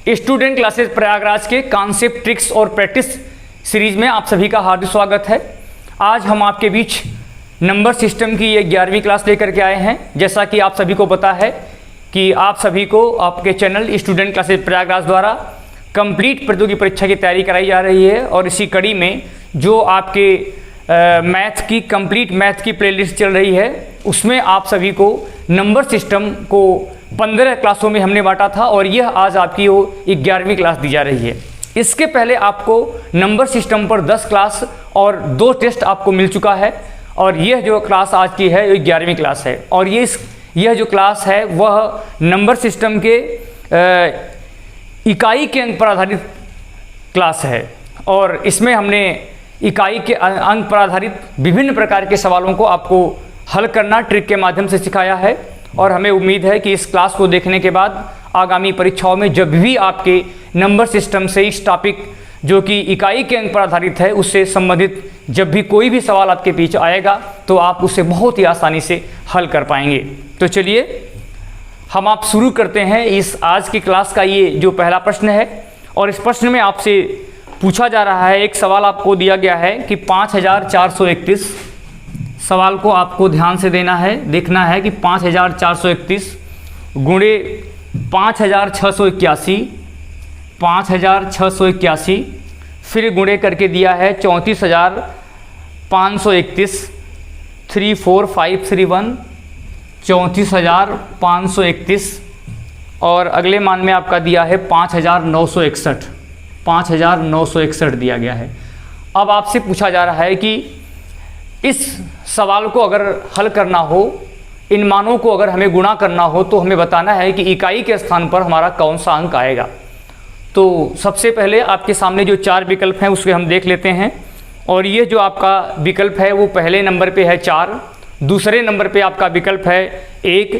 Student classes Prayagraj के concept, tricks और practice series में आप सभी का हार्दिक स्वागत है। आज हम आपके बीच नंबर सिस्टम की ये 11वीं क्लास लेकर के आए हैं। जैसा कि आप सभी को पता है कि आप सभी को आपके चैनल स्टूडेंट क्लासेस प्रयागराज द्वारा कंप्लीट प्रतियोगी परीक्षा की तैयारी कराई जा रही है और इसी कड़ी में जो आपके मैथ की कंप्लीट मैथ की प्लेलिस्ट चल रही है उसमें आप सभी को नंबर सिस्टम को 15 क्लासों में हमने बांटा था और यह आज आपकी वो 11वीं क्लास दी जा रही है। इसके पहले आपको नंबर सिस्टम पर 10 क्लास और 2 टेस्ट आपको मिल चुका है और यह जो क्लास आज की है 11वीं क्लास है और यह जो क्लास है वह नंबर सिस्टम के इकाई के अंक पर आधारित क्लास है और इसमें हमने इकाई के अंक पर आधारित विभिन्न प्रकार के सवालों को आपको हल करना ट्रिक के माध्यम से सिखाया है और हमें उम्मीद है कि इस क्लास को देखने के बाद आगामी परीक्षाओं में जब भी आपके नंबर सिस्टम से इस टॉपिक जो कि इकाई के अंक पर आधारित है उससे संबंधित जब भी कोई भी सवाल आपके पीछे आएगा तो आप उसे बहुत ही आसानी से हल कर पाएंगे। तो चलिए हम आप शुरू करते हैं इस आज की क्लास का ये जो पहला प्रश्न है और इस प्रश्न में आपसे पूछा जा रहा है, एक सवाल आपको दिया गया है कि 5431 सवाल को आपको ध्यान से देना है, देखना है कि 5431 गुणे 5681 फिर गुणे करके दिया है 34531 34531 34531 और अगले मान में आपका दिया है 5961 दिया गया है। अब आपसे पूछा जा रहा है कि इस सवाल को अगर हल करना हो, इन मानों को अगर हमें गुणा करना हो तो हमें बताना है कि इकाई के स्थान पर हमारा कौन सा अंक आएगा। तो सबसे पहले आपके सामने जो 4 विकल्प हैं उसके हम देख लेते हैं और ये जो आपका विकल्प है वो पहले नंबर पे है 4, दूसरे नंबर पे आपका विकल्प है 1,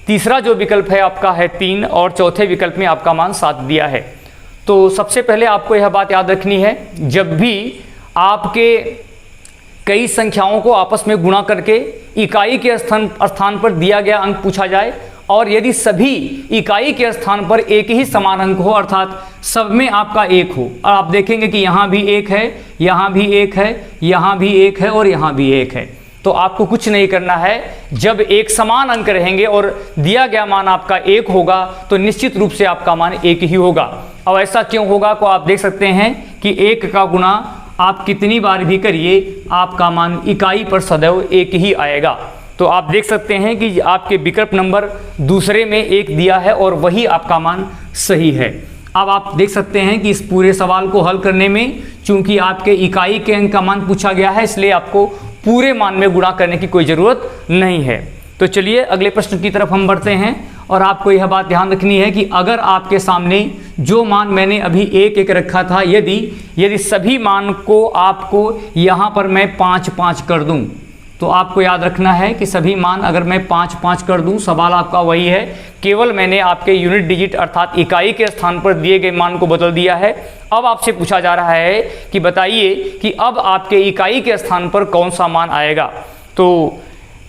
तीसरा जो विकल्प है आपका है 3 और चौथे विकल्प में आपका मान 7 दिया है। तो सबसे पहले आपको यह बात याद रखनी है, जब भी आपके कई संख्याओं को आपस में गुणा करके इकाई के स्थान पर दिया गया अंक पूछा जाए और यदि सभी इकाई के स्थान पर एक ही समान अंक हो अर्थात सब में आपका 1 हो, और आप देखेंगे कि यहाँ भी 1 है, यहाँ भी 1 है, यहाँ भी 1 है और यहाँ भी 1 है, तो आपको कुछ नहीं करना है। जब एक समान अंक रहेंगे और दिया गया मान आपका 1 होगा तो निश्चित रूप से आपका मान 1 ही होगा। अब ऐसा क्यों होगा को आप देख सकते हैं कि 1 का गुणा आप कितनी बार भी करिए आपका मान इकाई पर सदैव 1 ही आएगा। तो आप देख सकते हैं कि आपके विकल्प नंबर दूसरे में 1 दिया है और वही आपका मान सही है। अब आप देख सकते हैं कि इस पूरे सवाल को हल करने में चूंकि आपके इकाई के अंक का मान पूछा गया है इसलिए आपको पूरे मान में गुणा करने की कोई ज़रूरत नहीं है। तो चलिए अगले प्रश्न की तरफ हम बढ़ते हैं और आपको यह बात ध्यान रखनी है कि अगर आपके सामने जो मान मैंने अभी 1 रखा था यदि सभी मान को आपको यहाँ पर मैं 5 कर दूँ तो आपको याद रखना है कि सभी मान अगर मैं 5 कर दूँ, सवाल आपका वही है, केवल मैंने आपके यूनिट डिजिट अर्थात इकाई के स्थान पर दिए गए मान को बदल दिया है। अब आपसे पूछा जा रहा है कि बताइए कि अब आपके इकाई के स्थान पर कौन सा मान आएगा। तो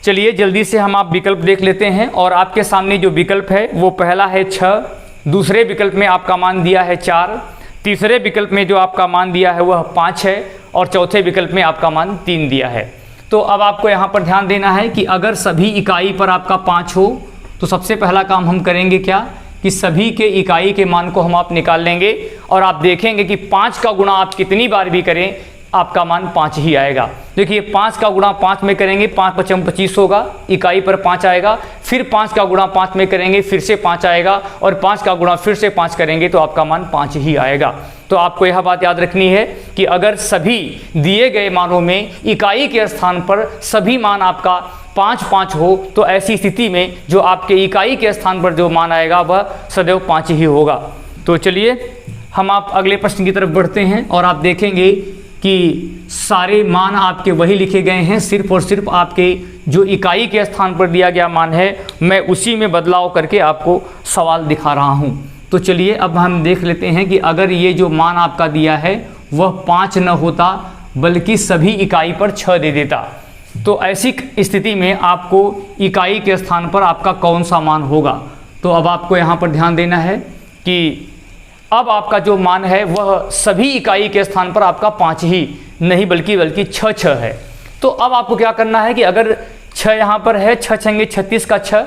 चलिए जल्दी से हम आप विकल्प देख लेते हैं और आपके सामने जो विकल्प है वो पहला है 6, दूसरे विकल्प में आपका मान दिया है 4, तीसरे विकल्प में जो आपका मान दिया है वह 5 है और चौथे विकल्प में आपका मान 3 दिया है। तो अब आपको यहाँ पर ध्यान देना है कि अगर सभी इकाई पर आपका 5 हो तो सबसे पहला काम हम करेंगे क्या कि सभी के इकाई के मान को हम आप निकाल लेंगे और आप देखेंगे कि 5 का गुणा आप कितनी बार भी करें आपका मान 5 ही आएगा। देखिए 5 का गुणा 5 में करेंगे 5 × 5 = 25 होगा, इकाई पर 5 आएगा, फिर 5 का गुणा 5 में करेंगे फिर से 5 आएगा और 5 का गुणा फिर से 5 करेंगे तो आपका मान 5 ही आएगा। तो आपको यह बात याद रखनी है कि अगर सभी दिए गए मानों में इकाई के स्थान पर सभी मान आपका 5 हो तो ऐसी स्थिति में जो आपके इकाई के स्थान पर जो मान आएगा वह सदैव 5 ही होगा। तो चलिए हम आप अगले प्रश्न की तरफ बढ़ते हैं और आप देखेंगे कि सारे मान आपके वही लिखे गए हैं, सिर्फ और सिर्फ आपके जो इकाई के स्थान पर दिया गया मान है मैं उसी में बदलाव करके आपको सवाल दिखा रहा हूं। तो चलिए अब हम देख लेते हैं कि अगर ये जो मान आपका दिया है वह 5 न होता बल्कि सभी इकाई पर 6 दे देता तो ऐसी स्थिति में आपको इकाई के स्थान पर आपका कौन सा मान होगा। तो अब आपको यहाँ पर ध्यान देना है कि अब आपका जो मान है वह सभी इकाई के स्थान पर आपका 5 ही नहीं बल्कि 6 है। तो अब आपको क्या करना है कि अगर 6 यहाँ पर है, 6 छंगे 36 का 6,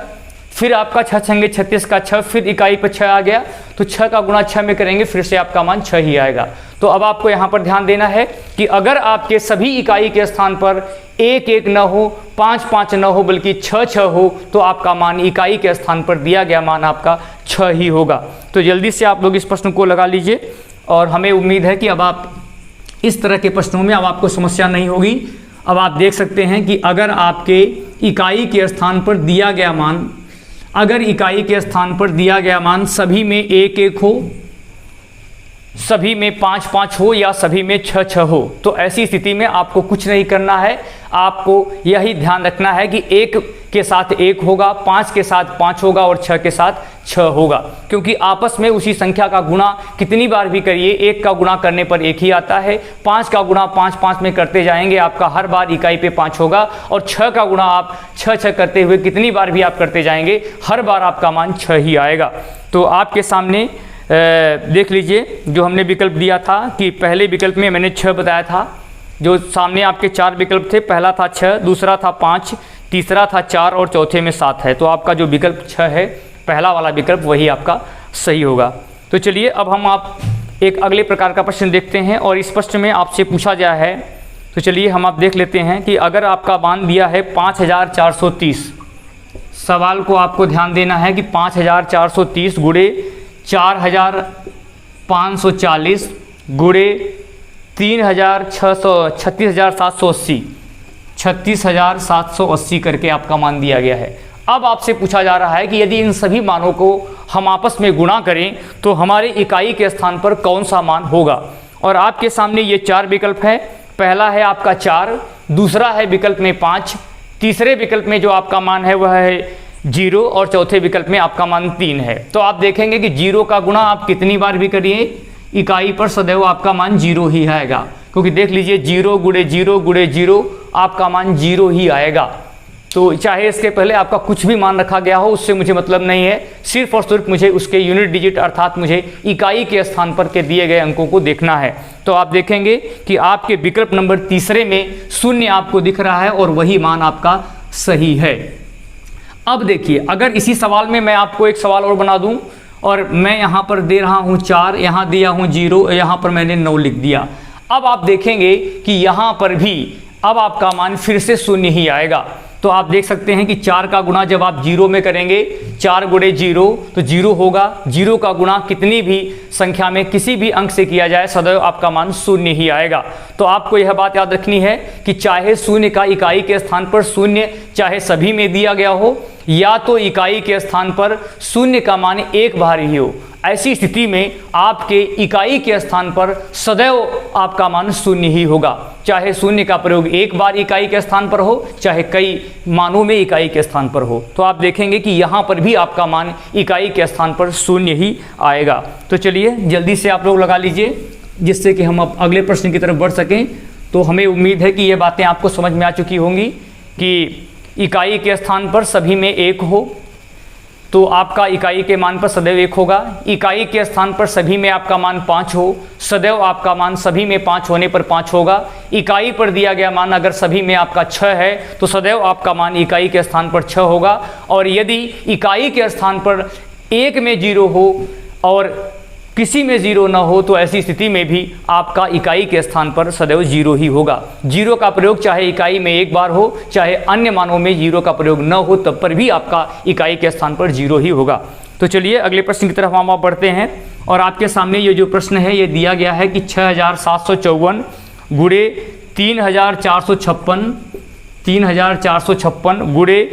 फिर आपका 6 छंगे 36 का 6, फिर इकाई पर 6 आ गया, तो 6 का गुणा 6 में करेंगे, फिर से आपका मान 6 ही आएगा। तो अब आपको यहाँ पर ध्यान देना है कि अगर आपके सभी इकाई के स्थान पर 1 1 न हो, 5 5 न हो, बल्कि 6 6 हो, तो आपका मान इकाई के स्थान पर दिया गया मान आपका 6 ही होगा। तो जल्दी से आप लोग इस प्रश्न को लगा लीजिए, और हमें उम्मीद है कि अब आप इस तरह के प्रश्नों में अब आपको समस्या नहीं होगी। अब आप देख सकते हैं कि अगर आपके इकाई के स्थान पर दिया गया मान, अगर इकाई के स्थान पर दिया गया मान सभी में 1 1 हो, सभी में 5 5 हो, या सभी में 6 6 हो, तो ऐसी स्थिति में आपको कुछ नहीं करना है। आपको यही ध्यान रखना है कि 1 के साथ 1 होगा, 5 के साथ 5 होगा और 6 के साथ 6 होगा, क्योंकि आपस में उसी संख्या का गुणा कितनी बार भी करिए, 1 का गुणा करने पर 1 ही आता है, 5 का गुणा 5 5 में करते जाएंगे, आपका हर बार इकाई पे 5 होगा, और 6 का गुणा आप 6 6 करते हुए कितनी बार भी आप करते जाएंगे, हर बार आपका मान 6 ही आएगा। तो आपके सामने देख लीजिए, जो हमने विकल्प दिया था कि पहले विकल्प में मैंने 6 बताया था, जो सामने आपके 4 विकल्प थे, पहला था 6, दूसरा था 5, तीसरा था 4 और चौथे में 7 है। तो आपका जो विकल्प 6 है, पहला वाला विकल्प, वही आपका सही होगा। तो चलिए अब हम आप एक अगले प्रकार का प्रश्न देखते हैं, और इस प्रश्न में आपसे पूछा गया है, तो चलिए हम आप देख लेते हैं कि अगर आपका मान दिया है 5430, सवाल को आपको ध्यान देना है कि 5430 गुणे 4540 गुणे 36,780 करके आपका मान दिया गया है। अब आपसे पूछा जा रहा है कि यदि इन सभी मानों को हम आपस में गुणा करें तो हमारे इकाई के स्थान पर कौन सा मान होगा। और आपके सामने ये 4 विकल्प है, पहला है आपका 4, दूसरा है विकल्प में 5, तीसरे विकल्प में जो आपका मान है वह है 0, और चौथे विकल्प में आपका मान 3 है। तो आप देखेंगे कि 0 का गुणा आप कितनी बार भी करिए, इकाई पर सदैव आपका मान 0 ही आएगा, क्योंकि देख लीजिए 0 गुणे 0 गुणे 0 आपका मान 0 ही आएगा। तो चाहे इसके पहले आपका कुछ भी मान रखा गया हो, उससे मुझे मतलब नहीं है, सिर्फ और सिर्फ मुझे उसके यूनिट डिजिट अर्थात मुझे इकाई के स्थान पर के दिए गए अंकों को देखना है। तो आप देखेंगे कि आपके विकल्प नंबर तीसरे में 0 आपको दिख रहा है, और वही मान आपका सही है। अब देखिए, अगर इसी सवाल में मैं आपको एक सवाल और बना दूं, और मैं यहाँ पर दे रहा हूँ 4, यहाँ दिया हूँ 0, यहाँ पर मैंने 9 लिख दिया। अब आप देखेंगे कि यहाँ पर भी अब आपका मान फिर से 0 ही आएगा। तो आप देख सकते हैं कि 4 का गुणा जब आप 0 में करेंगे, 4 गुणे 0 तो 0 होगा, 0 का गुणा कितनी भी संख्या में किसी भी अंक से किया जाए, सदैव आपका मान 0 ही आएगा। तो आपको यह बात याद रखनी है कि चाहे 0 का इकाई के स्थान पर 0 चाहे सभी में दिया गया हो, या तो इकाई के स्थान पर 0 का मान एक बार ही हो, ऐसी स्थिति में आपके इकाई के स्थान पर सदैव आपका मान 0 ही होगा। चाहे 0 का प्रयोग एक बार इकाई के स्थान पर हो, चाहे कई मानों में इकाई के स्थान पर हो। तो आप देखेंगे कि यहाँ पर भी आपका मान इकाई के स्थान पर 0 ही आएगा। तो चलिए जल्दी से आप लोग लगा लीजिए, जिससे कि हम अब अगले प्रश्न की तरफ बढ़ सकें। तो हमें उम्मीद है कि ये बातें आपको समझ में आ चुकी होंगी कि इकाई के स्थान पर सभी में 1 हो तो आपका इकाई के मान पर सदैव 1 होगा। इकाई के स्थान पर सभी में आपका मान 5 हो, सदैव आपका मान सभी में 5 होने पर 5 होगा। इकाई पर दिया गया मान अगर सभी में आपका 6 है तो सदैव आपका मान इकाई के स्थान पर 6 होगा। और यदि इकाई के स्थान पर 1 में 0 हो और किसी में 0 न हो तो ऐसी स्थिति में भी आपका इकाई के स्थान पर सदैव 0 ही होगा। 0 का प्रयोग चाहे इकाई में एक बार हो, चाहे अन्य मानों में 0 का प्रयोग न हो, तब पर भी आपका इकाई के स्थान पर 0 ही होगा। तो चलिए अगले प्रश्न की तरफ हम आप बढ़ते हैं। और आपके सामने ये जो प्रश्न है ये दिया गया है कि 6754 गुणे 3456 गुणे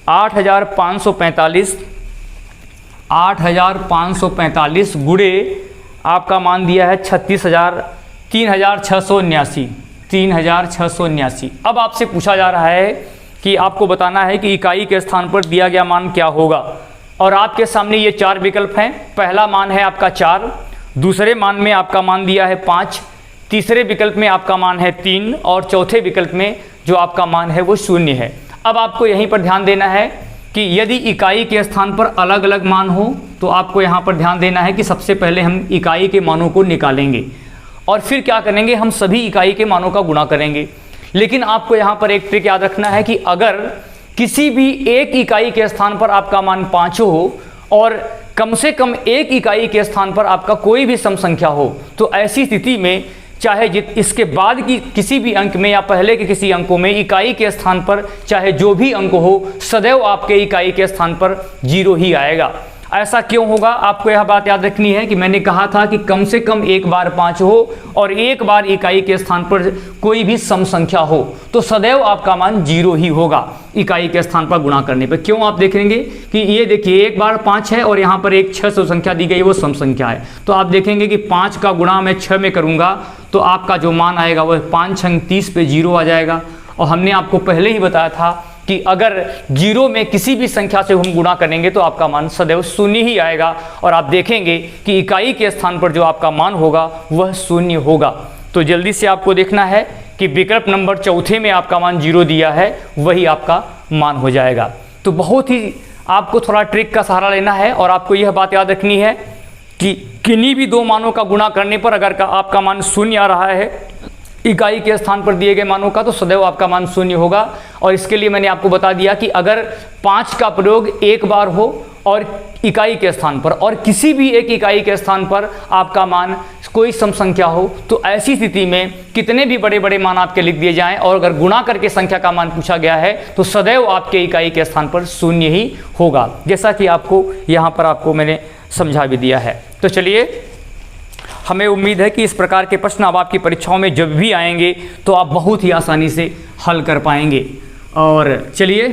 8545 गुणे आपका मान दिया है 36,679। अब आपसे पूछा जा रहा है कि आपको बताना है कि इकाई के स्थान पर दिया गया मान क्या होगा। और आपके सामने ये 4 विकल्प हैं। पहला मान है आपका 4, दूसरे मान में आपका मान दिया है 5, तीसरे विकल्प में आपका मान है 3 और चौथे विकल्प में जो आपका मान है वो 0 है। अब आपको यहीं पर ध्यान देना है कि यदि इकाई के स्थान पर अलग अलग मान हो तो आपको यहाँ पर ध्यान देना है कि सबसे पहले हम इकाई के मानों को निकालेंगे और फिर क्या करेंगे, हम सभी इकाई के मानों का गुणा करेंगे। लेकिन आपको यहाँ पर एक ट्रिक याद रखना है कि अगर किसी भी एक इकाई के स्थान पर आपका मान 5 हो और कम से कम एक इकाई के स्थान पर आपका कोई भी सम संख्या हो, तो ऐसी स्थिति में चाहे इसके बाद की किसी भी अंक में या पहले के किसी अंकों में इकाई के स्थान पर चाहे जो भी अंक हो, सदैव आपके इकाई के स्थान पर 0 ही आएगा। ऐसा क्यों होगा, आपको यह बात याद रखनी है कि मैंने कहा था कि कम से कम एक बार 5 हो और एक बार इकाई के स्थान पर कोई भी सम संख्या हो तो सदैव आपका मान 0 ही होगा इकाई के स्थान पर गुणा करने पर। क्यों, आप देखेंगे कि ये देखिए एक बार 5 है और यहाँ पर एक 6 से संख्या दी गई वो सम संख्या है, तो आप देखेंगे कि 5 का गुणा मैं 6 में करूँगा तो आपका जो मान आएगा वह 5 छंग 30 पे 0 आ जाएगा। और हमने आपको पहले ही बताया था कि अगर 0 में किसी भी संख्या से हम गुणा करेंगे तो आपका मान सदैव 0 ही आएगा और आप देखेंगे कि इकाई के स्थान पर जो आपका मान होगा वह 0 होगा। तो जल्दी से आपको देखना है कि विकल्प नंबर 4 में आपका मान 0 दिया है, वही आपका मान हो जाएगा। तो बहुत ही आपको थोड़ा ट्रिक का सहारा लेना है और आपको यह बात याद रखनी है कि किन्हीं भी दो मानों का गुणा करने पर अगर आपका मान 0 आ रहा है इकाई के स्थान पर दिए गए मानों का, तो सदैव आपका मान 0 होगा। और इसके लिए मैंने आपको बता दिया कि अगर 5 का प्रयोग एक बार हो और इकाई के स्थान पर और किसी भी एक इकाई के स्थान पर आपका मान कोई सम संख्या हो, तो ऐसी स्थिति में कितने भी बड़े बड़े मान आपके लिख दिए जाएं और अगर गुणा करके संख्या का मान पूछा गया है तो सदैव आपके इकाई के स्थान पर 0 ही होगा, जैसा कि आपको यहाँ पर आपको मैंने समझा भी दिया है। तो चलिए, हमें उम्मीद है कि इस प्रकार के प्रश्न अब आपकी परीक्षाओं में जब भी आएंगे तो आप बहुत ही आसानी से हल कर पाएंगे। और चलिए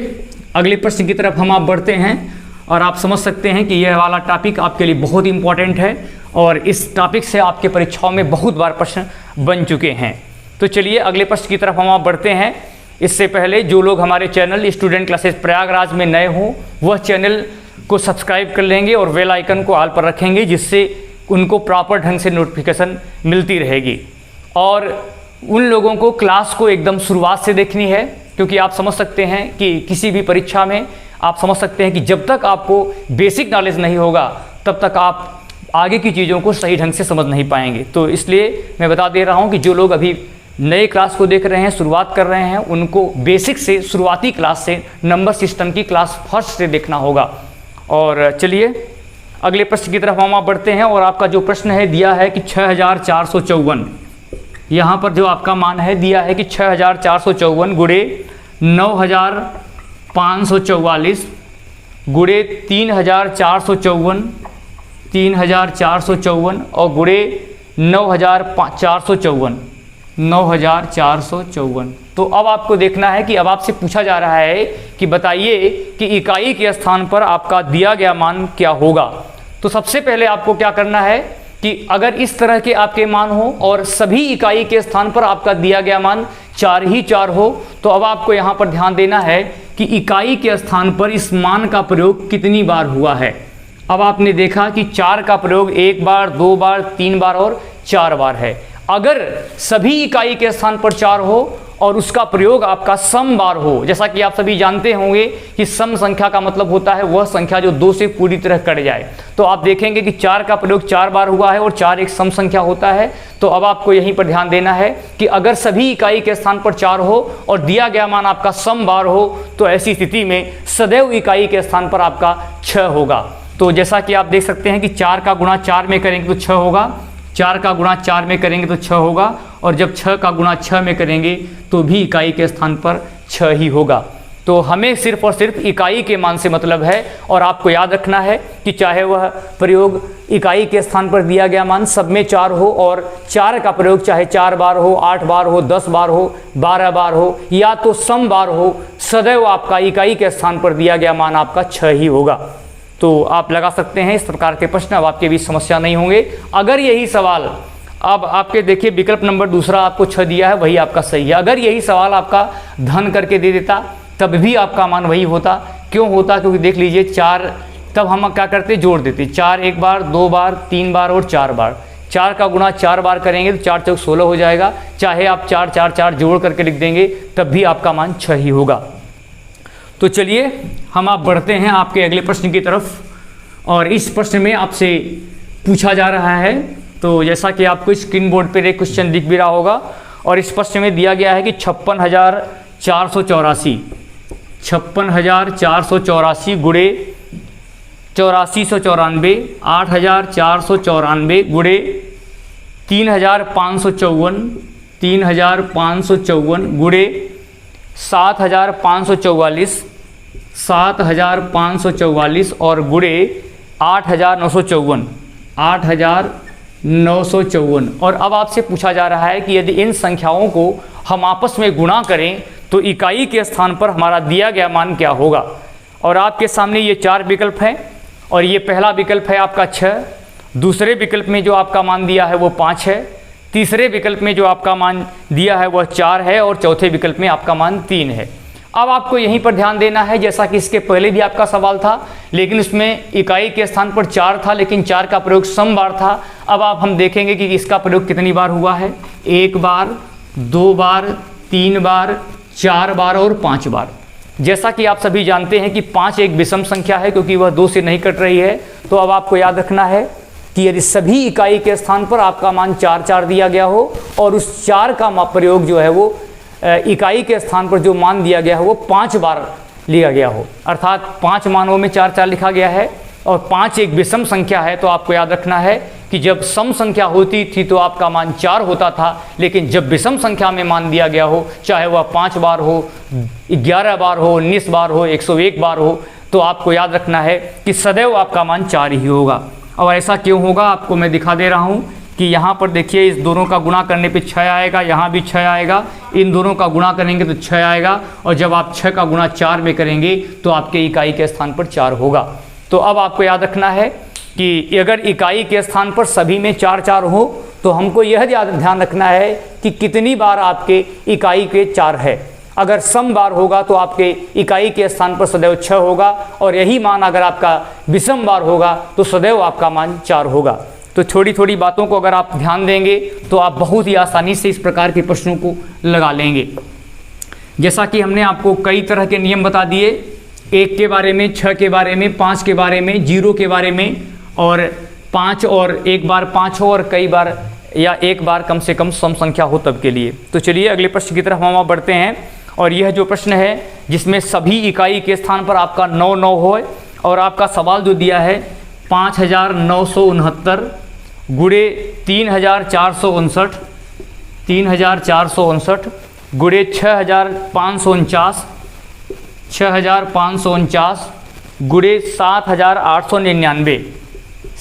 अगले प्रश्न की तरफ हम आप बढ़ते हैं और आप समझ सकते हैं कि यह वाला टॉपिक आपके लिए बहुत इंपॉर्टेंट है और इस टॉपिक से आपके परीक्षाओं में बहुत बार प्रश्न बन चुके हैं। तो चलिए अगले प्रश्न की तरफ हम आप बढ़ते हैं। इससे पहले जो लोग हमारे चैनल स्टूडेंट क्लासेस प्रयागराज में नए हों वह चैनल को सब्सक्राइब कर लेंगे और बेल आइकन को ऑल पर रखेंगे, जिससे उनको प्रॉपर ढंग से नोटिफिकेशन मिलती रहेगी। और उन लोगों को क्लास को एकदम शुरुआत से देखनी है, क्योंकि आप समझ सकते हैं कि किसी भी परीक्षा में आप समझ सकते हैं कि जब तक आपको बेसिक नॉलेज नहीं होगा तब तक आप आगे की चीज़ों को सही ढंग से समझ नहीं पाएंगे। तो इसलिए मैं बता दे रहा हूँ कि जो लोग अभी नए क्लास को देख रहे हैं, शुरुआत कर रहे हैं, उनको बेसिक से शुरुआती क्लास से नंबर सिस्टम की क्लास फर्स्ट से देखना होगा। और चलिए अगले प्रश्न की तरफ हम आप बढ़ते हैं और आपका जो प्रश्न है दिया है कि 6454, यहाँ पर जो आपका मान है दिया है कि 6454 गुणे 9544 गुणे 3454 और गुणे 9454। तो अब आपको देखना है कि अब आपसे पूछा जा रहा है कि बताइए कि इकाई के स्थान पर आपका दिया गया मान क्या होगा। तो सबसे पहले आपको क्या करना है कि अगर इस तरह के आपके मान हो और सभी इकाई के स्थान पर आपका दिया गया मान 4 ही 4 हो, तो अब आपको यहाँ पर ध्यान देना है कि इकाई के स्थान पर इस मान का प्रयोग कितनी बार हुआ है। अब आपने देखा कि 4 का प्रयोग 1 बार, 2 बार, 3 बार और 4 बार है। अगर सभी इकाई के स्थान पर 4 हो और उसका प्रयोग आपका सम बार हो, जैसा कि आप सभी जानते होंगे कि सम संख्या का मतलब होता है वह संख्या जो 2 से पूरी तरह कट जाए, तो आप देखेंगे कि 4 का प्रयोग 4 बार हुआ है और 4 एक सम संख्या होता है। तो अब आपको यहीं पर ध्यान देना है कि अगर सभी इकाई के स्थान पर 4 हो और दिया गया मान आपका सम बार हो, तो ऐसी स्थिति में सदैव इकाई के स्थान पर आपका 6 होगा। तो जैसा कि आप देख सकते हैं कि 4 का गुणा 4 में करेंगे तो 6 होगा, 4 का गुणा 4 में करेंगे तो 6 होगा, और जब 6 का गुणा 6 में करेंगे तो भी इकाई के स्थान पर 6 ही होगा। तो हमें सिर्फ और सिर्फ इकाई के मान से मतलब है और आपको याद रखना है कि चाहे वह प्रयोग इकाई के स्थान पर दिया गया मान सब में 4 हो और 4 का प्रयोग चाहे 4 बार हो, 8 बार हो, 10 बार हो, 12 बार हो या तो सम बार हो, सदैव आपका इकाई के स्थान पर दिया गया मान आपका 6 ही होगा। तो आप लगा सकते हैं इस प्रकार के प्रश्न, अब आपके बीच समस्या नहीं होंगे। अगर यही सवाल अब आपके देखिए विकल्प नंबर दूसरा आपको 6 दिया है, वही आपका सही है। अगर यही सवाल आपका धन करके दे देता तब भी आपका मान वही होता। क्यों होता? क्योंकि देख लीजिए 4, तब हम क्या करते, जोड़ देते। 4 एक बार, 2 बार, 3 बार और 4 बार। 4 का गुणा 4 बार करेंगे तो 4 चौक 16 हो जाएगा। चाहे आप 4 4 4 जोड़ करके लिख देंगे तब भी आपका मान 6 ही होगा। तो चलिए हम आप बढ़ते हैं आपके अगले प्रश्न की तरफ। और इस प्रश्न में आपसे पूछा जा रहा है, तो जैसा कि आपको स्क्रीन बोर्ड पर एक क्वेश्चन दिख भी रहा होगा, और इस प्रश्न में दिया गया है कि 56,484 गुणे 8494, 8,494 गुणे 3,554, 3,554 गुणे 7,544, 7,544 और गुणे 8,954, 8,954। और अब आपसे पूछा जा रहा है कि यदि इन संख्याओं को हम आपस में गुणा करें तो इकाई के स्थान पर हमारा दिया गया मान क्या होगा। और आपके सामने ये 4 विकल्प हैं, और ये पहला विकल्प है आपका 6, दूसरे विकल्प में जो आपका मान दिया है वो 5 है, तीसरे विकल्प में जो आपका मान दिया है वह 4 है, और चौथे विकल्प में आपका मान 3 है। अब आपको यहीं पर ध्यान देना है, जैसा कि इसके पहले भी आपका सवाल था, लेकिन उसमें इकाई के स्थान पर 4 था, लेकिन 4 का प्रयोग सम बार था। अब हम देखेंगे कि इसका प्रयोग कितनी बार हुआ है, 1 बार, 2 बार, 3 बार, 4 बार और 5 बार। जैसा कि आप सभी जानते हैं कि 5 एक विषम संख्या है, क्योंकि वह 2 से नहीं कट रही है। तो अब आपको याद रखना है कि यदि सभी इकाई के स्थान पर आपका मान 4 दिया गया हो, और उस 4 का प्रयोग जो है वो इकाई के स्थान पर जो मान दिया गया है वो 5 बार लिया गया हो, अर्थात 5 मानों में 4 लिखा गया है, और 5 एक विषम संख्या है। तो आपको याद रखना है कि जब सम संख्या होती थी तो आपका मान 4 होता था, लेकिन जब विषम संख्या में मान दिया गया हो, चाहे वह 5 बार हो, 11 बार हो, 19 बार हो, 101 बार हो, तो आपको याद रखना है कि सदैव आपका मान 4 ही होगा। और ऐसा क्यों होगा आपको मैं दिखा दे रहा हूँ कि यहाँ पर देखिए, इस दोनों का गुणा करने पे 6 आएगा, यहाँ भी 6 आएगा, इन दोनों का गुणा करेंगे तो 6 आएगा, और जब आप 6 का गुणा 4 में करेंगे तो आपके इकाई के स्थान पर 4 होगा। तो अब आपको याद रखना है कि अगर इकाई के स्थान पर सभी में 4 हो तो हमको यह ध्यान रखना है कि कितनी बार आपके इकाई के 4 है। अगर सम बार होगा तो आपके इकाई के स्थान पर सदैव 6 होगा, और यही मान अगर आपका विषम बार होगा तो सदैव आपका मान 4 होगा। तो छोटी छोटी बातों को अगर आप ध्यान देंगे तो आप बहुत ही आसानी से इस प्रकार के प्रश्नों को लगा लेंगे। जैसा कि हमने आपको कई तरह के नियम बता दिए, 1 के बारे में, 6 के बारे में, 5 के बारे में, 0 के बारे में, और 5 और 1 बार 5 हो, और कई बार या 1 बार कम से कम सम संख्या हो तब के लिए। तो चलिए अगले प्रश्न की तरफ हम बढ़ते हैं। और यह जो प्रश्न है जिसमें सभी इकाई के स्थान पर आपका 9 हो, और आपका सवाल जो दिया है 5,969 गुणे 3,459, 3,459 गुणे 6,549, 6,549 गुणे 7,899,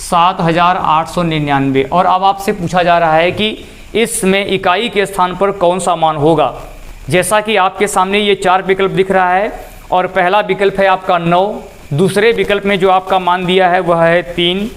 7,899। और अब आपसे पूछा जा रहा है कि इसमें इकाई के स्थान पर कौन सा मान होगा। जैसा कि आपके सामने ये 4 विकल्प दिख रहा है, और पहला विकल्प है आपका 9, दूसरे विकल्प में जो आपका मान दिया है वह है 3,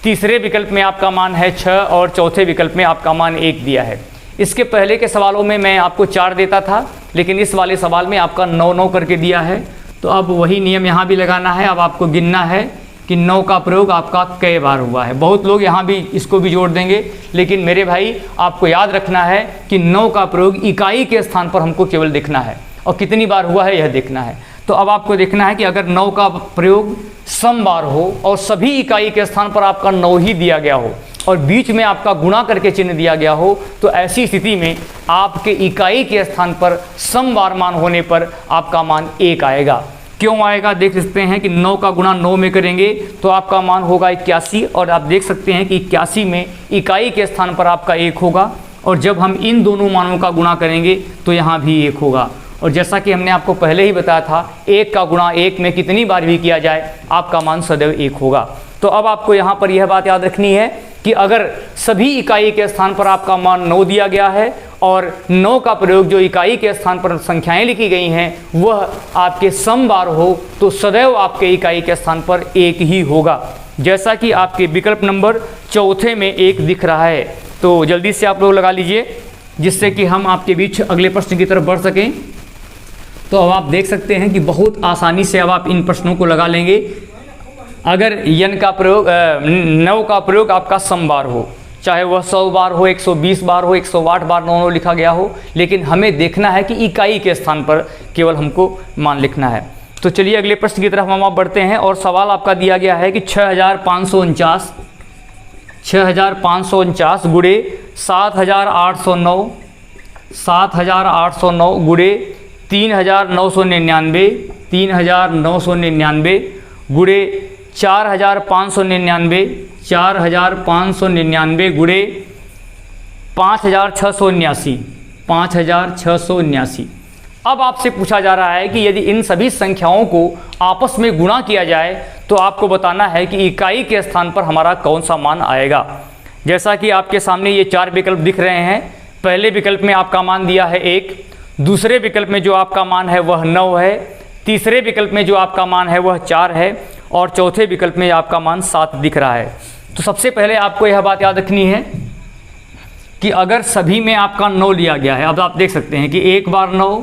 तीसरे विकल्प में आपका मान है 6, और चौथे विकल्प में आपका मान 1 दिया है। इसके पहले के सवालों में मैं आपको 4 देता था, लेकिन इस वाले सवाल में आपका 9 करके दिया है। तो अब वही नियम यहाँ भी लगाना है। अब आपको गिनना है कि 9 का प्रयोग आपका कई बार हुआ है। बहुत लोग यहाँ भी इसको भी जोड़ देंगे, लेकिन मेरे भाई आपको याद रखना है कि 9 का प्रयोग इकाई के स्थान पर हमको केवल देखना है, और कितनी बार हुआ है यह देखना है। तो अब आपको देखना है कि अगर 9 का प्रयोग सम बार हो और सभी इकाई के स्थान पर आपका 9 ही दिया गया हो, और बीच में आपका गुणा करके चिन्ह दिया गया हो, तो ऐसी स्थिति में आपके इकाई के स्थान पर सम बार मान होने पर आपका मान 1 आएगा। क्यों आएगा देख सकते हैं कि 9 का गुणा 9 में करेंगे तो आपका मान होगा 81, और आप देख सकते हैं कि 81 में इकाई के स्थान पर आपका 1 होगा, और जब हम इन दोनों मानों का गुणा करेंगे तो यहाँ भी 1 होगा। और जैसा कि हमने आपको पहले ही बताया था, 1 का गुणा 1 में कितनी बार भी किया जाए आपका मान सदैव 1 होगा। तो अब आपको यहाँ पर यह बात याद रखनी है कि अगर सभी इकाई के स्थान पर आपका मान 9 दिया गया है, और 9 का प्रयोग जो इकाई के स्थान पर संख्याएं लिखी गई हैं वह आपके सम बार हो, तो सदैव आपके इकाई के स्थान पर 1 ही होगा। जैसा कि आपके विकल्प नंबर 4 में 1 दिख रहा है। तो जल्दी से आप लोग लगा लीजिए, जिससे कि हम आपके बीच अगले प्रश्न की तरफ बढ़ सकें। तो अब आप देख सकते हैं कि बहुत आसानी से अब आप इन प्रश्नों को लगा लेंगे। अगर यन का प्रयोग 9 का प्रयोग आपका सम बार हो, चाहे वह 100 बार हो, 120 बार हो, 108 बार 9 लिखा गया हो, लेकिन हमें देखना है कि इकाई के स्थान पर केवल हमको मान लिखना है। तो चलिए अगले प्रश्न की तरफ हम आप बढ़ते हैं और सवाल आपका दिया गया है कि 6549 गुणे 7809 गुणे 3999 गुणे 4599 गुणे 5679। अब आपसे पूछा जा रहा है कि यदि इन सभी संख्याओं को आपस में गुणा किया जाए तो आपको बताना है कि इकाई के स्थान पर हमारा कौन सा मान आएगा। जैसा कि आपके सामने ये 4 विकल्प दिख रहे हैं। पहले विकल्प में आपका मान दिया है 1, दूसरे विकल्प में जो आपका मान है वह 9 है, तीसरे विकल्प में जो आपका मान है वह 4 है और चौथे विकल्प में आपका मान 7 दिख रहा है। तो सबसे पहले आपको यह बात याद रखनी है कि अगर सभी में आपका 9 लिया गया है, अब आप देख सकते हैं कि 1 बार 9,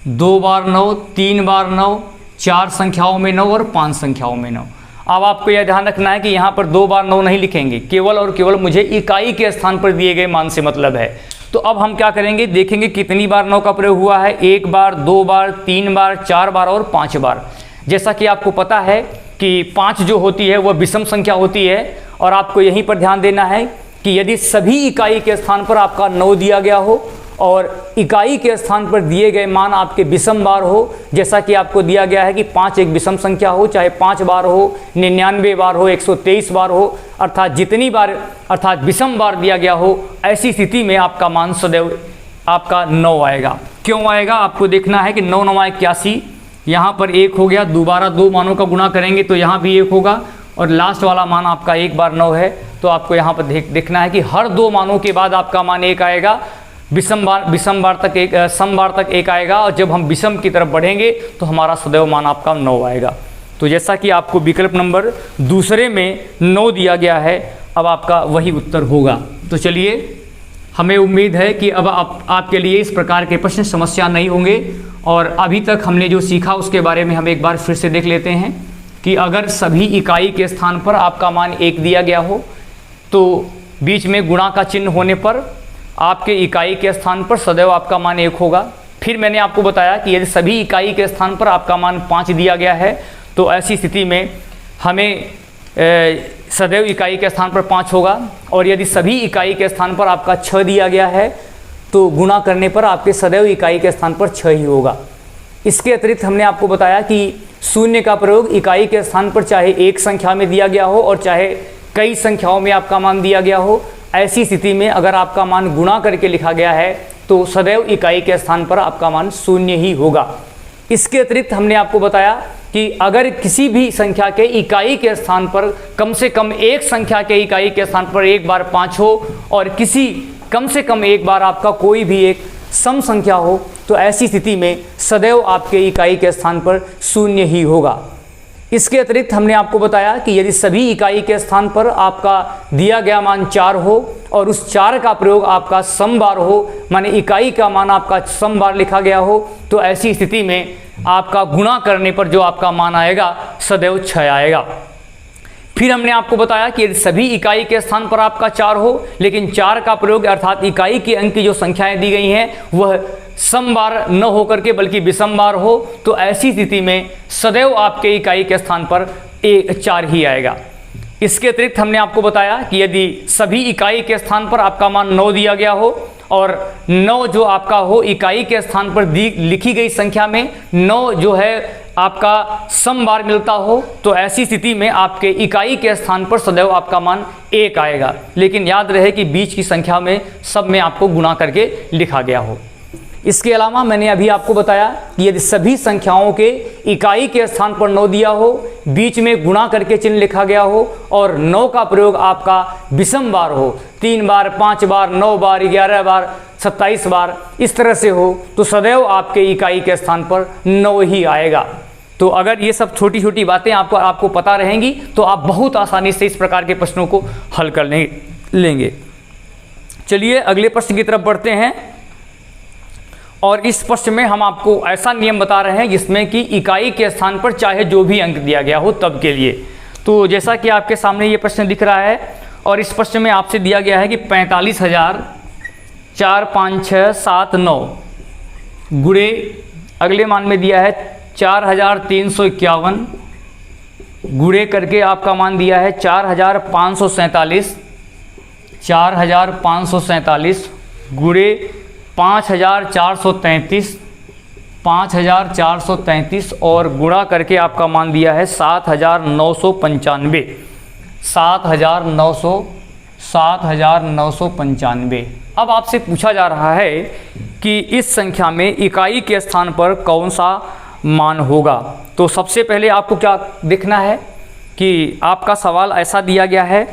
2 बार 9, 3 बार 9, 4 संख्याओं में 9 और 5 संख्याओं में 9। अब आपको यह ध्यान रखना है कि यहाँ पर 2 बार 9 नहीं लिखेंगे, केवल और केवल मुझे इकाई के स्थान पर दिए गए मान से मतलब है। तो अब हम क्या करेंगे, देखेंगे कितनी बार 9 का प्रयोग हुआ है। 1 बार, 2 बार, 3 बार, 4 बार और 5 बार। जैसा कि आपको पता है कि 5 जो होती है वह विषम संख्या होती है और आपको यहीं पर ध्यान देना है कि यदि सभी इकाई के स्थान पर आपका 9 दिया गया हो और इकाई के स्थान पर दिए गए मान आपके विषम बार हो, जैसा कि आपको दिया गया है कि 5 एक विषम संख्या हो, चाहे 5 बार हो, 99 बार हो, 123 बार हो, अर्थात जितनी बार अर्थात विषम बार दिया गया हो, ऐसी स्थिति में आपका मान सदैव आपका 9 आएगा। क्यों आएगा, आपको देखना है कि 9 9 81, यहाँ पर 1 हो गया, दोबारा 2 मानों का गुणा करेंगे तो यहाँ भी 1 होगा और लास्ट वाला मान आपका 1 बार 9 है। तो आपको यहाँ पर देखना है कि हर 2 मानों के बाद आपका मान 1 आएगा, विषम बार तक 1, सम बार तक 1 आएगा और जब हम विषम की तरफ बढ़ेंगे तो हमारा सदैव मान आपका 9 आएगा। तो जैसा कि आपको विकल्प नंबर दूसरे में 9 दिया गया है, अब आपका वही उत्तर होगा। तो चलिए, हमें उम्मीद है कि अब आपके लिए इस प्रकार के प्रश्न समस्या नहीं होंगे और अभी तक हमने जो सीखा उसके बारे में हम एक बार फिर से देख लेते हैं कि अगर सभी इकाई के स्थान पर आपका मान 1 दिया गया हो तो बीच में गुणा का चिन्ह होने पर आपके इकाई के स्थान पर सदैव आपका मान 1 होगा। फिर मैंने आपको बताया कि यदि सभी इकाई के स्थान पर आपका मान 5 दिया गया है तो ऐसी स्थिति में हमें सदैव इकाई के स्थान पर 5 होगा और यदि सभी इकाई के स्थान पर आपका 6 दिया गया है तो गुणा करने पर आपके सदैव इकाई के स्थान पर 6 ही होगा। इसके अतिरिक्त हमने आपको बताया कि शून्य का प्रयोग इकाई के स्थान पर चाहे एक संख्या में दिया गया हो और चाहे कई संख्याओं में आपका मान दिया गया हो, ऐसी स्थिति में अगर आपका मान गुणा करके लिखा गया है तो सदैव इकाई के स्थान पर आपका मान 0 ही होगा। इसके अतिरिक्त हमने आपको बताया कि अगर किसी भी संख्या के इकाई के स्थान पर कम से कम एक संख्या के इकाई के स्थान पर 1 बार 5 हो और किसी कम से कम 1 बार आपका कोई भी एक सम संख्या हो तो ऐसी स्थिति में सदैव आपके इकाई के स्थान पर 0 ही होगा। इसके अतिरिक्त हमने आपको बताया कि यदि सभी इकाई के स्थान पर आपका दिया गया मान 4 हो और उस 4 का प्रयोग आपका सम बार हो, माने इकाई का मान आपका सम बार लिखा गया हो, तो ऐसी स्थिति में आपका गुणा करने पर जो आपका मान आएगा सदैव 6 आएगा। फिर हमने आपको बताया कि यदि सभी इकाई के स्थान पर आपका 4 हो लेकिन 4 का प्रयोग अर्थात इकाई के अंक की जो संख्याएं दी गई हैं वह सम बार न होकर के बल्कि विषम बार हो, तो ऐसी स्थिति में सदैव आपके इकाई के स्थान पर 4 ही आएगा। इसके अतिरिक्त हमने आपको बताया कि यदि सभी इकाई के स्थान पर आपका मान 9 दिया गया हो और 9 जो आपका हो इकाई के स्थान पर लिखी गई संख्या में 9 जो है आपका सम बार मिलता हो, तो ऐसी स्थिति में आपके इकाई के स्थान पर सदैव आपका मान 1 आएगा। लेकिन याद रहे कि बीच की संख्या में सब में आपको गुणा करके लिखा गया हो। इसके अलावा मैंने अभी आपको बताया कि यदि सभी संख्याओं के इकाई के स्थान पर 9 दिया हो, बीच में गुणा करके चिन्ह लिखा गया हो और 9 का प्रयोग आपका विषम बार हो, 3 बार, 5 बार, 9 बार, 11 बार, 27 बार, इस तरह से हो, तो सदैव आपके इकाई के स्थान पर 9 ही आएगा। तो अगर ये सब छोटी छोटी बातें आपको पता रहेंगी तो आप बहुत आसानी से इस प्रकार के प्रश्नों को हल कर लेंगे। चलिए अगले प्रश्न की तरफ बढ़ते हैं और इस प्रश्न में हम आपको ऐसा नियम बता रहे हैं जिसमें कि इकाई के स्थान पर चाहे जो भी अंक दिया गया हो तब के लिए। तो जैसा कि आपके सामने ये प्रश्न दिख रहा है और इस प्रश्न में आपसे दिया गया है कि 45,45679 गुणे अगले मान में दिया है 4351 गुणे करके आपका मान दिया है 4547, 4547 गुणे 5433, 5433 और गुणा करके आपका मान दिया है 7995, 7995। अब आपसे पूछा जा रहा है कि इस संख्या में इकाई के स्थान पर कौन सा मान होगा। तो सबसे पहले आपको क्या देखना है कि आपका सवाल ऐसा दिया गया है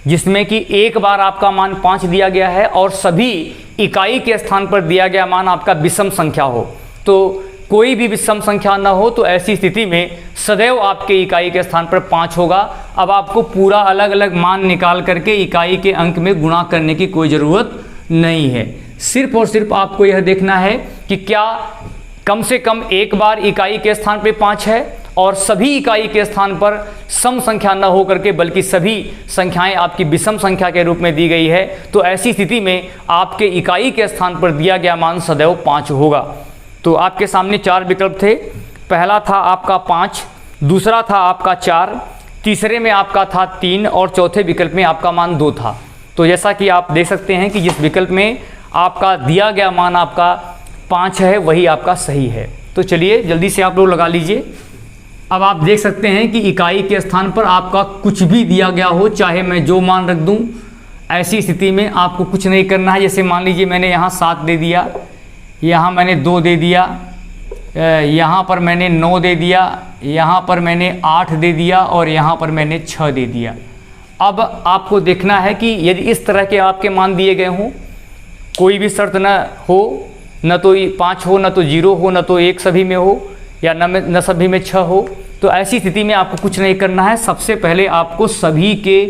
जिसमें कि एक बार आपका मान 5 दिया गया है और सभी इकाई के स्थान पर दिया गया मान आपका विषम संख्या हो। तो कोई भी विषम संख्या ना हो तो ऐसी स्थिति में सदैव आपके इकाई के स्थान पर 5 होगा। अब आपको पूरा अलग अलग मान निकाल करके इकाई के अंक में गुणा करने की कोई ज़रूरत नहीं है। सिर्फ और सिर्फ आपको यह देखना है कि क्या कम से कम एक बार इकाई के स्थान पर 5 है और सभी इकाई के स्थान पर सम संख्या न हो करके बल्कि सभी संख्याएं आपकी विषम संख्या के रूप में दी गई है। तो ऐसी स्थिति में आपके इकाई के स्थान पर दिया गया मान सदैव 5 होगा। तो आपके सामने 4 विकल्प थे। पहला था आपका 5, दूसरा था आपका 4, तीसरे में आपका था 3 और चौथे विकल्प में आपका मान 2 था। तो जैसा कि आप देख सकते हैं कि जिस विकल्प में आपका दिया गया मान आपका 5 है वही आपका सही है। तो चलिए जल्दी से आप लोग लगा लीजिए। अब आप देख सकते हैं कि इकाई के स्थान पर आपका कुछ भी दिया गया हो, चाहे मैं जो मान रख दूं, ऐसी स्थिति में आपको कुछ नहीं करना है। जैसे मान लीजिए मैंने यहाँ 7 दे दिया, यहाँ मैंने 2 दे दिया, यहाँ पर मैंने 9 दे दिया, यहाँ पर मैंने 8 दे दिया और यहाँ पर मैंने 6 दे दिया। अब आपको देखना है कि यदि इस तरह के आपके मान दिए गए हों, कोई भी शर्त न हो, न तो 5 हो, न तो 0 हो, न तो 1 सभी में हो या न सभी में 6 हो, तो ऐसी स्थिति में आपको कुछ नहीं करना है। सबसे पहले आपको सभी के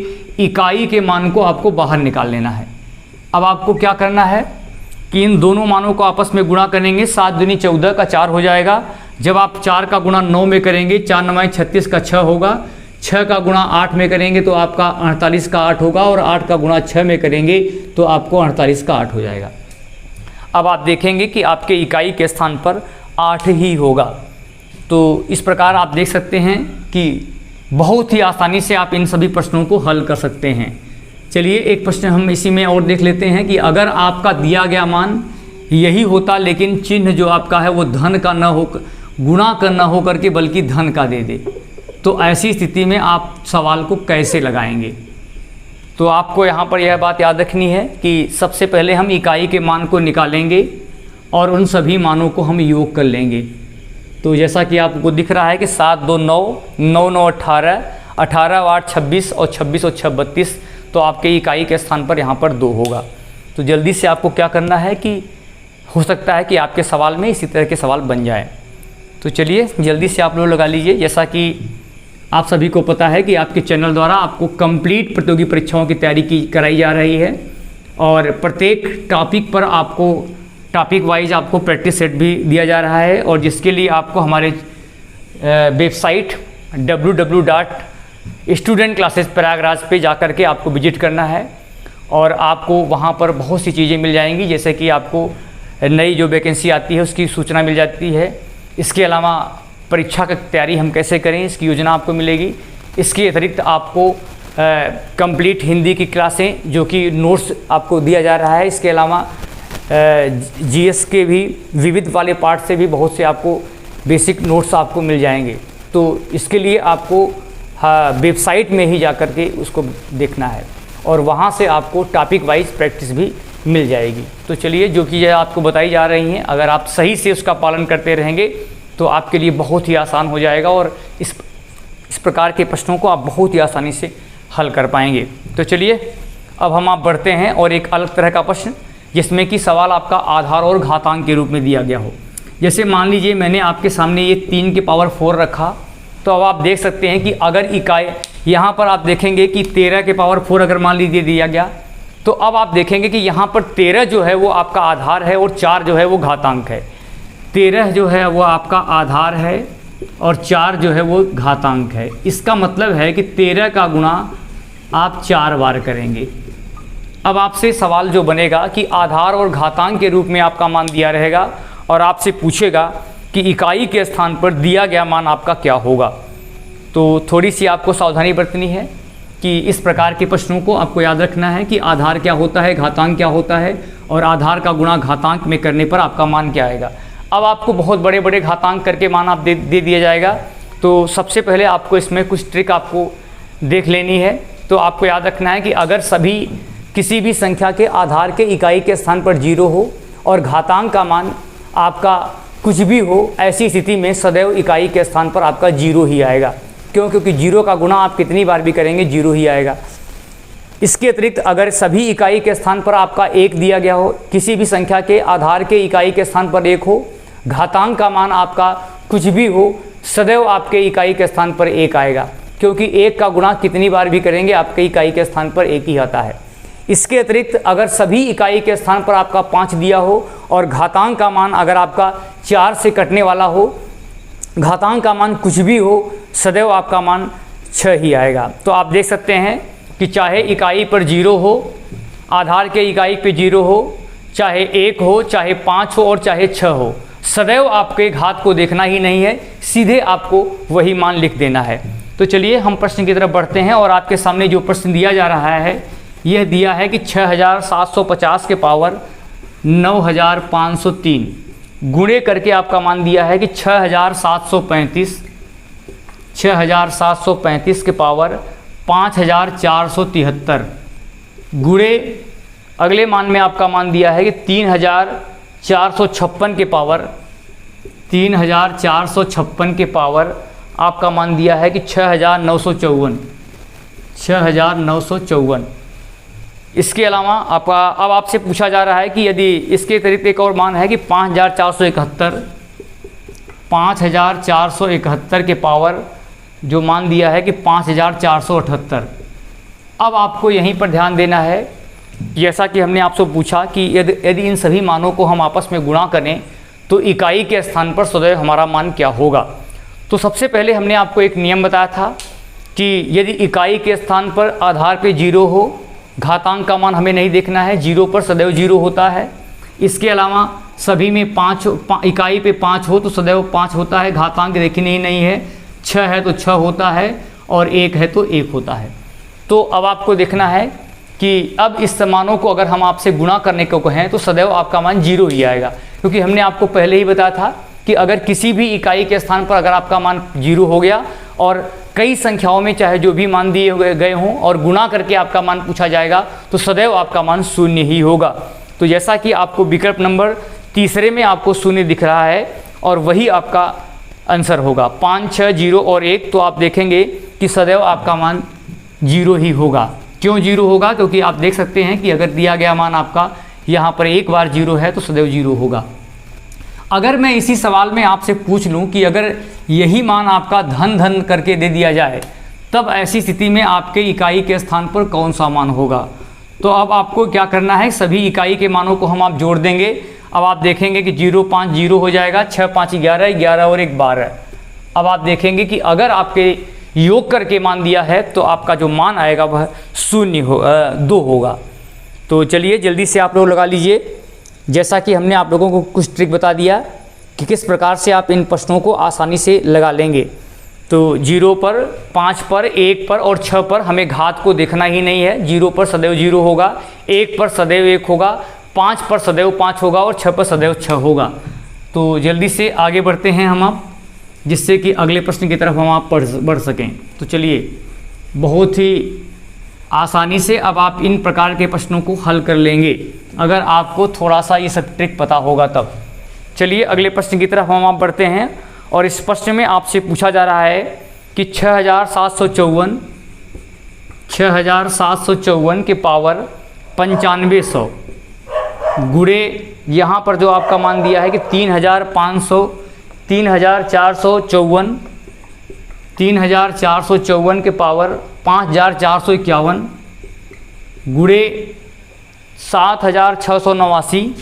इकाई के मान को आपको बाहर निकाल लेना है। अब आपको क्या करना है कि इन दोनों मानों को आपस में गुणा करेंगे। 7 दूनी 14 का 4 हो जाएगा। जब आप 4 का गुणा 9 में करेंगे, 4 9 36 का 6 होगा। 6 का गुणा 8 में करेंगे तो आपका 48 का 8 होगा और 8 का गुणा 6 में करेंगे तो आपको 48 का 8 हो जाएगा। अब आप देखेंगे कि आपके इकाई के स्थान पर 8 ही होगा। तो इस प्रकार आप देख सकते हैं कि बहुत ही आसानी से आप इन सभी प्रश्नों को हल कर सकते हैं। चलिए एक प्रश्न हम इसी में और देख लेते हैं कि अगर आपका दिया गया मान यही होता लेकिन चिन्ह जो आपका है वो धन का न हो, गुणा का न हो करके बल्कि धन का दे दे, तो ऐसी स्थिति में आप सवाल को कैसे लगाएंगे। तो आपको यहाँ पर यह बात याद रखनी है कि सबसे पहले हम इकाई के मान को निकालेंगे और उन सभी मानों को हम योग कर लेंगे। तो जैसा कि आपको दिख रहा है कि 7 2 9, 9 9 18, 18 8 26 और 26 और 6 32, तो आपके इकाई के स्थान पर यहाँ पर 2 होगा। तो जल्दी से आपको क्या करना है कि हो सकता है कि आपके सवाल में इसी तरह के सवाल बन जाए। तो चलिए जल्दी से आप लोग लगा लीजिए। जैसा कि आप सभी को पता है कि आपके चैनल द्वारा आपको कंप्लीट प्रतियोगी परीक्षाओं की तैयारी कराई जा रही है और प्रत्येक टॉपिक पर आपको टॉपिक वाइज आपको प्रैक्टिस सेट भी दिया जा रहा है और जिसके लिए आपको हमारे वेबसाइट www.studentclasses प्रयागराज पे जाकर के आपको विजिट करना है और आपको वहाँ पर बहुत सी चीज़ें मिल जाएंगी। जैसे कि आपको नई जो वैकेंसी आती है उसकी सूचना मिल जाती है। इसके अलावा परीक्षा की तैयारी हम कैसे करें इसकी योजना आपको मिलेगी। इसके अतिरिक्त आपको कंप्लीट हिंदी की क्लासें जो कि नोट्स आपको दिया जा रहा है। इसके अलावा जीएस के भी विविध वाले पार्ट से भी बहुत से आपको बेसिक नोट्स आपको मिल जाएंगे। तो इसके लिए आपको वेबसाइट में ही जाकर के उसको देखना है और वहाँ से आपको टॉपिक वाइज प्रैक्टिस भी मिल जाएगी। तो चलिए जो चीज़ें आपको बताई जा रही हैं अगर आप सही से उसका पालन करते रहेंगे तो आपके लिए बहुत ही आसान हो जाएगा और इस प्रकार के प्रश्नों को आप बहुत ही आसानी से हल कर पाएंगे। तो चलिए अब हम आप बढ़ते हैं और एक अलग तरह का प्रश्न जिसमें कि सवाल आपका आधार और घातांक के रूप में दिया गया हो। जैसे मान लीजिए मैंने आपके सामने ये 3 की पावर 4 रखा, तो अब आप देख सकते हैं कि अगर इकाई यहाँ पर आप देखेंगे कि 13 के पावर 4 अगर मान लीजिए दिया गया, तो अब आप देखेंगे कि यहाँ पर 13 जो है वो आपका आधार है और 4 जो है वो घातांक है। 13 जो है वो आपका आधार है और 4 जो है वो घातांक है। इसका मतलब है कि 13 का गुणा आप 4 बार करेंगे। अब आपसे सवाल जो बनेगा कि आधार और घातांक के रूप में आपका मान दिया रहेगा और आपसे पूछेगा कि इकाई के स्थान पर दिया गया मान आपका क्या होगा। तो थोड़ी सी आपको सावधानी बरतनी है कि इस प्रकार के प्रश्नों को आपको याद रखना है कि आधार क्या होता है, घातांक क्या होता है और आधार का गुणा घातांक में करने पर आपका मान क्या आएगा। अब आपको बहुत बड़े बड़े घातांक करके मान आप दे दिया जाएगा। तो सबसे पहले आपको इसमें कुछ ट्रिक आपको देख लेनी है। तो आपको याद रखना है कि अगर सभी किसी भी संख्या के आधार के इकाई के स्थान पर 0 हो और घातांक का मान आपका कुछ भी हो, ऐसी स्थिति में सदैव इकाई के स्थान पर आपका 0 ही आएगा। क्यों? क्योंकि 0 का गुणा आप कितनी बार भी करेंगे 0 ही आएगा। इसके अतिरिक्त अगर सभी इकाई के स्थान पर आपका 1 दिया गया हो, किसी भी संख्या के आधार के इकाई के स्थान पर 1 हो, घातांक का मान आपका कुछ भी हो, सदैव आपके इकाई के स्थान पर 1 आएगा। क्योंकि 1 का गुणा कितनी बार भी करेंगे आपके इकाई के स्थान पर 1 ही आता है। इसके अतिरिक्त अगर सभी इकाई के स्थान पर आपका 5 दिया हो और घातांक का मान अगर आपका 4 से कटने वाला हो, घातांक का मान कुछ भी हो, सदैव आपका मान 6 ही आएगा। तो आप देख सकते हैं कि चाहे इकाई पर 0 हो, आधार के इकाई पे 0 हो, चाहे 1 हो, चाहे 5 हो और चाहे 6 हो, सदैव आपके घात को देखना ही नहीं है, सीधे आपको वही मान लिख देना है। तो चलिए हम प्रश्न की तरफ बढ़ते हैं और आपके सामने जो प्रश्न दिया जा रहा है यह दिया है कि 6750 के पावर 9503 गुणे करके आपका मान दिया है कि 6735 के पावर 5473 गुणे अगले मान में आपका मान दिया है कि 3456 के पावर 3456 के पावर आपका मान दिया है कि 6954। इसके अलावा आपका अब आपसे पूछा जा रहा है कि यदि इसके अतिरिक्त एक और मान है कि 5471 के पावर जो मान दिया है कि 5478। अब आपको यहीं पर ध्यान देना है, जैसा कि हमने आपसे पूछा कि यदि इन सभी मानों को हम आपस में गुणा करें तो इकाई के स्थान पर सदैव हमारा मान क्या होगा। तो सबसे पहले हमने आपको एक नियम बताया था कि यदि इकाई के स्थान पर आधार पे 0 हो, घातांक का मान हमें नहीं देखना है, 0 पर सदैव 0 होता है। इसके अलावा सभी में इकाई पे 5 हो तो सदैव 5 होता है, घातांक देखने ही नहीं है, 6 है तो 6 होता है और 1 है तो 1 होता है। तो अब आपको देखना है कि अब इस मानों को अगर हम आपसे गुणा करने को कहें तो सदैव आपका मान 0 ही आएगा। क्योंकि हमने आपको पहले ही बताया था कि अगर किसी भी इकाई के स्थान पर अगर आपका मान 0 हो गया और कई संख्याओं में चाहे जो भी मान दिए गए हों और गुणा करके आपका मान पूछा जाएगा तो सदैव आपका मान 0 ही होगा। तो जैसा कि आपको विकल्प नंबर तीसरे में आपको 0 दिख रहा है और वही आपका आंसर होगा 5, 6, 0 और 1। तो आप देखेंगे कि सदैव आपका मान 0 ही होगा। क्यों 0 होगा? क्योंकि आप देख सकते हैं कि अगर दिया गया मान आपका यहाँ पर एक बार 0 है तो सदैव 0 होगा। अगर मैं इसी सवाल में आपसे पूछ लूं कि अगर यही मान आपका धन धन करके दे दिया जाए तब ऐसी स्थिति में आपके इकाई के स्थान पर कौन सा मान होगा। तो अब आपको क्या करना है, सभी इकाई के मानों को हम आप जोड़ देंगे। अब आप देखेंगे कि 0, 5, 0 हो जाएगा, 6, 5, 11, 11 और 1, 12। अब आप देखेंगे कि अगर आपके योग करके मान दिया है तो आपका जो मान आएगा वह 2 होगा। तो चलिए जल्दी से आप लोग लगा लीजिए। जैसा कि हमने आप लोगों को कुछ ट्रिक बता दिया कि किस प्रकार से आप इन प्रश्नों को आसानी से लगा लेंगे। तो 0 पर, 5 पर, 1 पर और 6 पर हमें घात को देखना ही नहीं है। 0 पर सदैव 0 होगा, 1 पर सदैव 1 होगा, 5 पर सदैव 5 होगा और 6 पर सदैव 6 होगा। तो जल्दी से आगे बढ़ते हैं हम आप, जिससे कि अगले प्रश्न की तरफ हम आप बढ़ सकें। तो चलिए बहुत ही आसानी से अब आप इन प्रकार के प्रश्नों को हल कर लेंगे अगर आपको थोड़ा सा ये सब ट्रिक पता होगा तब। चलिए अगले प्रश्न की तरफ हम आप बढ़ते हैं और इस प्रश्न में आपसे पूछा जा रहा है कि 6754 के पावर 9500 गुणे यहाँ पर जो आपका मान दिया है कि 3454 के पावर 5451 गुणे 7689